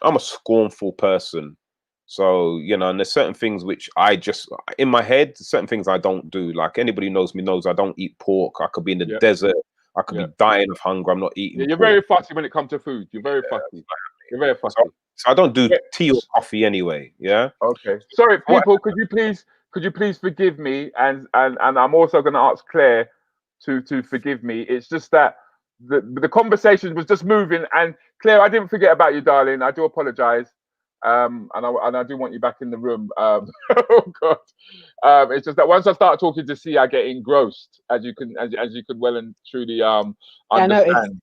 a scornful person. So, and there's certain things which I just, in my head, certain things I don't do. Like anybody who knows me knows I don't eat pork. I could be in the desert. I could be dying of hunger. I'm not eating you're pork. Very fussy when it comes to food. You're very fussy. You're very fussy. So I don't do tea or coffee anyway. Yeah. Okay. Sorry, people, could you please forgive me? And I'm also going to ask Claire to forgive me. It's just that the conversation was just moving. And Claire, I didn't forget about you, darling. I do apologize. And I do want you back in the room. Oh God! It's just that once I start talking to Cee, I get engrossed, as you could well and truly understand.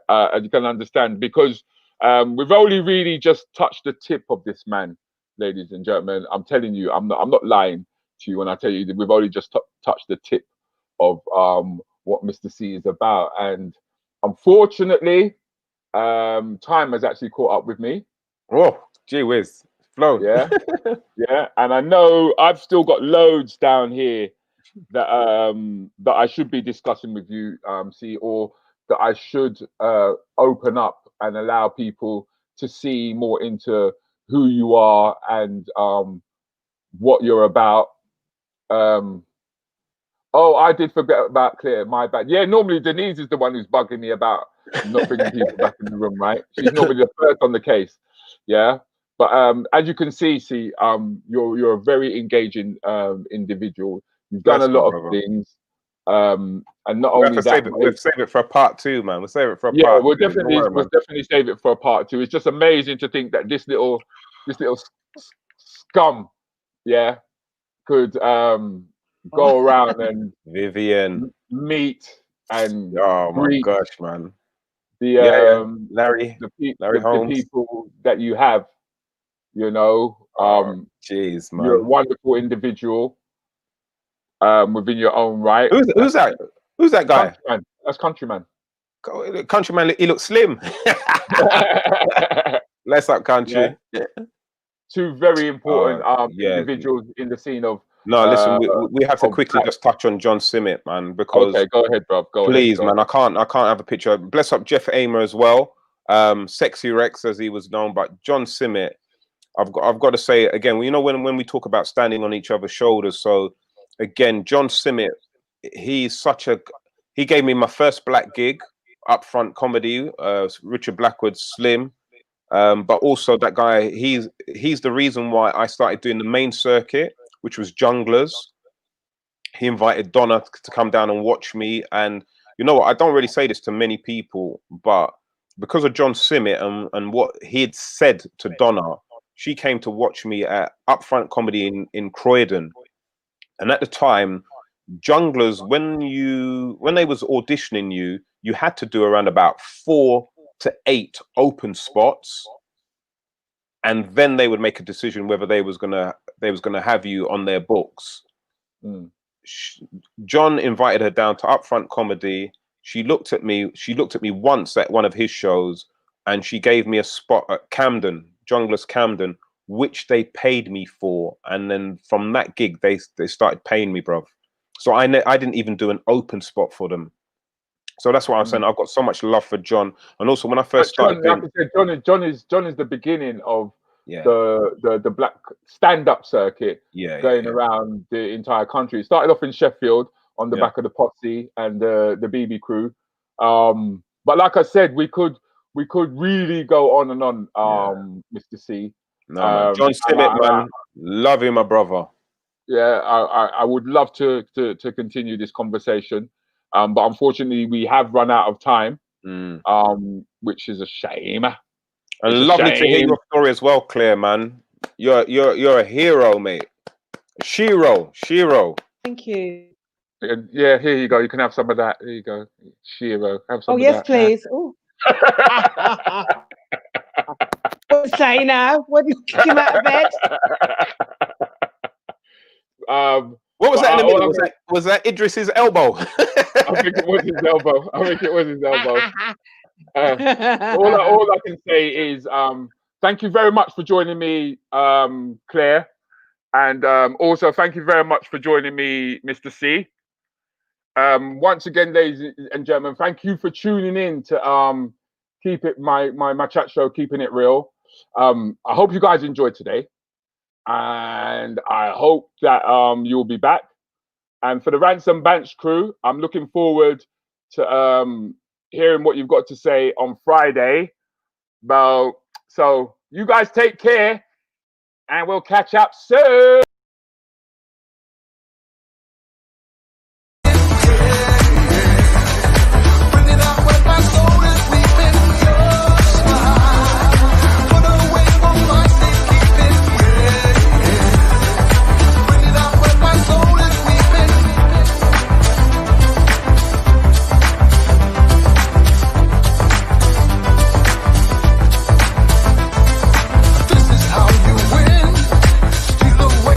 As you can understand, because we've only really just touched the tip of this man, ladies and gentlemen. I'm telling you, I'm not lying to you when I tell you that we've only just touched the tip of what Mr. Cee is about. And unfortunately, time has actually caught up with me. Oh, gee whiz, flow. Yeah. And I know I've still got loads down here that I should be discussing with you, see, or that I should open up and allow people to see more into who you are and what you're about. Oh, I did forget about Claire. My bad. Yeah, normally Denise is the one who's bugging me about not bringing people back in the room, right? She's normally the first on the case. Yeah. But as you can see, you're a very engaging individual. You've done a lot of things. And not only that, we'll save it for a part 2, man. We'll save it for a part 2. Yeah, we'll definitely save it for a part 2. It's just amazing to think that this little scum, yeah, could go around and Vivian meet and oh my gosh, man. Larry Holmes. The people that you have, you know. Jeez, man. You're a wonderful individual within your own right. Who's that? Who's that guy? Countryman. That's Countryman. Countryman, he looks slim. Less up country. Yeah. Two very important individuals in the scene of. No, listen, we have to quickly just touch on John Simmet, man, because okay, go ahead, bro. Please, man, I can't have a picture. Bless up Jeff Amer as well, Sexy Rex as he was known, but John Simmet, I've got to say it again. You know, when we talk about standing on each other's shoulders, so again, John Simmet, he gave me my first black gig, upfront comedy, Richard Blackwood's Slim. But also that guy, he's the reason why I started doing the main circuit, which was Junglers. He invited Donna to come down and watch me. And you know what? I don't really say this to many people, but because of John Simmet and what he'd said to Donna, she came to watch me at Upfront Comedy in Croydon. And at the time, Junglers, when they was auditioning you had to do around about 4 to 8 open spots, and then they would make a decision whether they was gonna have you on their books. John invited her down to Upfront Comedy. She looked at me once at one of his shows, and she gave me a spot at Camden, Junglers Camden, which they paid me for. And then from that gig, they started paying me, bruv. So I didn't even do an open spot for them. So that's what I'm saying. I've got so much love for John, and also when I first started, John is the beginning of the black stand-up circuit, going around the entire country. It started off in Sheffield on the back of the Posse and the BB crew. But like I said, we could really go on and on, Mr. C. No, John Simmet, man, love you, my brother. Yeah, I would love to continue this conversation. But unfortunately, we have run out of time, which is a shame. And lovely to hear your story as well, Claire, man. You're a hero, mate. Shiro. Thank you. Yeah, here you go. You can have some of that. Here you go, Shiro. Have some. Oh, yes, please. Oh. What say now? What did you kick him out of bed? What was that in the middle? Was that Idris's elbow? I think it was his elbow. All I can say is thank you very much for joining me, Claire. And also thank you very much for joining me, Mr. C. Once again, ladies and gentlemen, thank you for tuning in to keep it my chat show, Keeping It Real. I hope you guys enjoyed today. And I hope that you'll be back. And for the Rants Bants Crew, I'm looking forward to hearing what you've got to say on Friday. So you guys take care, and we'll catch up soon. This is how you win. Steal away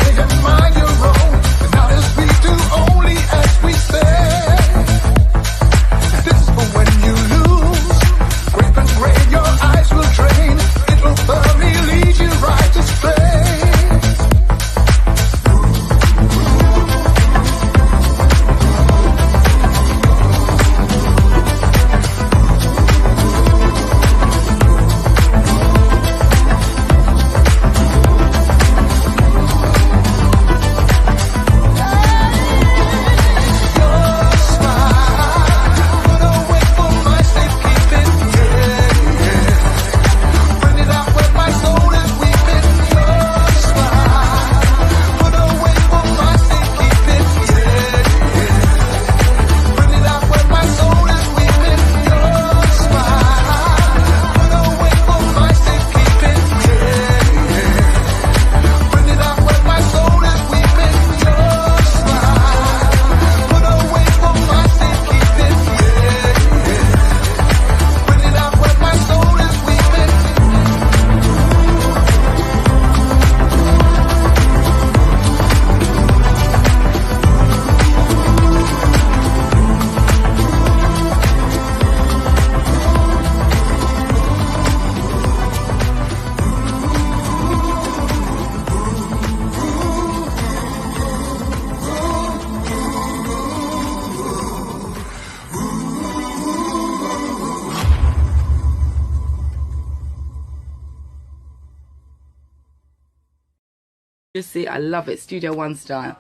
You see, I love it. Studio One style.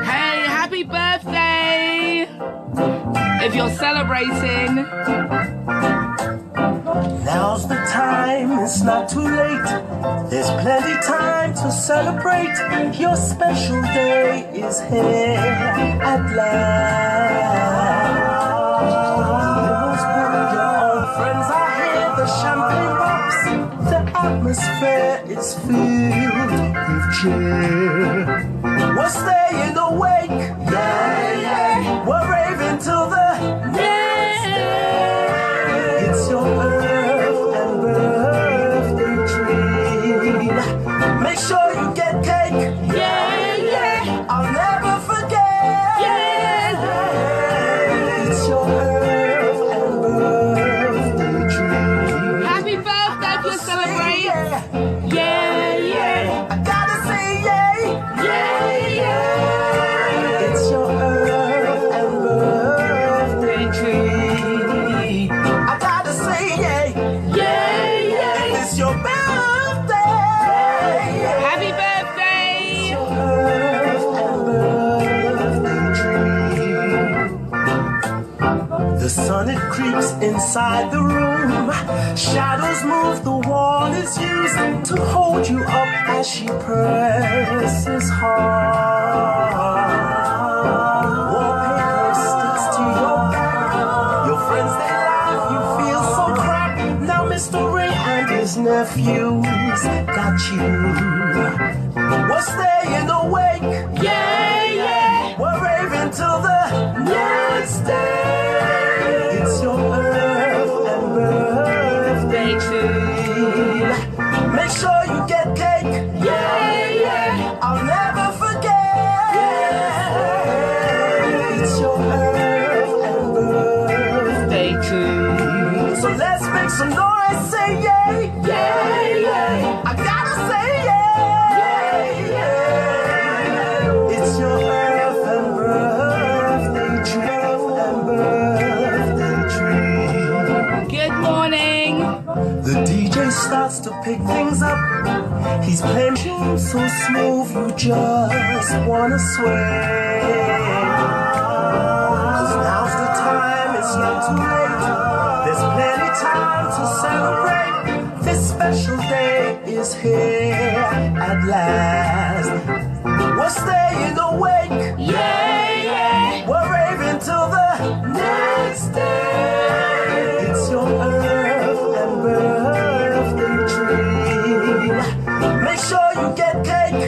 Hey, happy birthday! If you're celebrating. Now's the time, it's not too late. There's plenty time to celebrate. Your special day is here at last. Your friends are here, the champagne pops. The atmosphere is filled with cheer. We're staying awake, yeah, yeah. We're raving till the next day. It's your earth and birthday treat. Make sure you get cake, yeah, yeah. I'll never forget, yeah, yeah. It's your earth and birthday treat. Happy birthday if you celebrate. Yeah, yeah. I gotta say, yeah, yeah, yeah. It's your earth and birthday treat. I gotta say, yeah, yeah, yeah. It's your birthday. Happy birthday. It's your earth and birthday treat. The sun, it creeps inside the room. Shadows move, the wall is used to hold you up as she presses hard. Wallpaper sticks to your back. Your friends, they laugh, you feel so cracked. Now Mr. Ray and his nephews got you. We're staying awake, yeah, yeah. We're raving till the next day. It's your earth and birthday treat. Make sure you get cake, yeah, yeah. I'll never forget, yeah. It's your earth and birthday treat. So let's make some noise, say yay, yeah, yeah. I gotta say yay, yeah. It's your earth and birthday treat, and birthday treat. Good morning. The DJ starts to pick things up. He's playing tunes so smooth you just wanna sway. 'Cause now's the time, it's not too late. There's plenty time to celebrate. This special day is here at last. We're staying awake, yeah, yeah. We're raving till the next day. It's your earth and birthday treat. Make sure you get cake,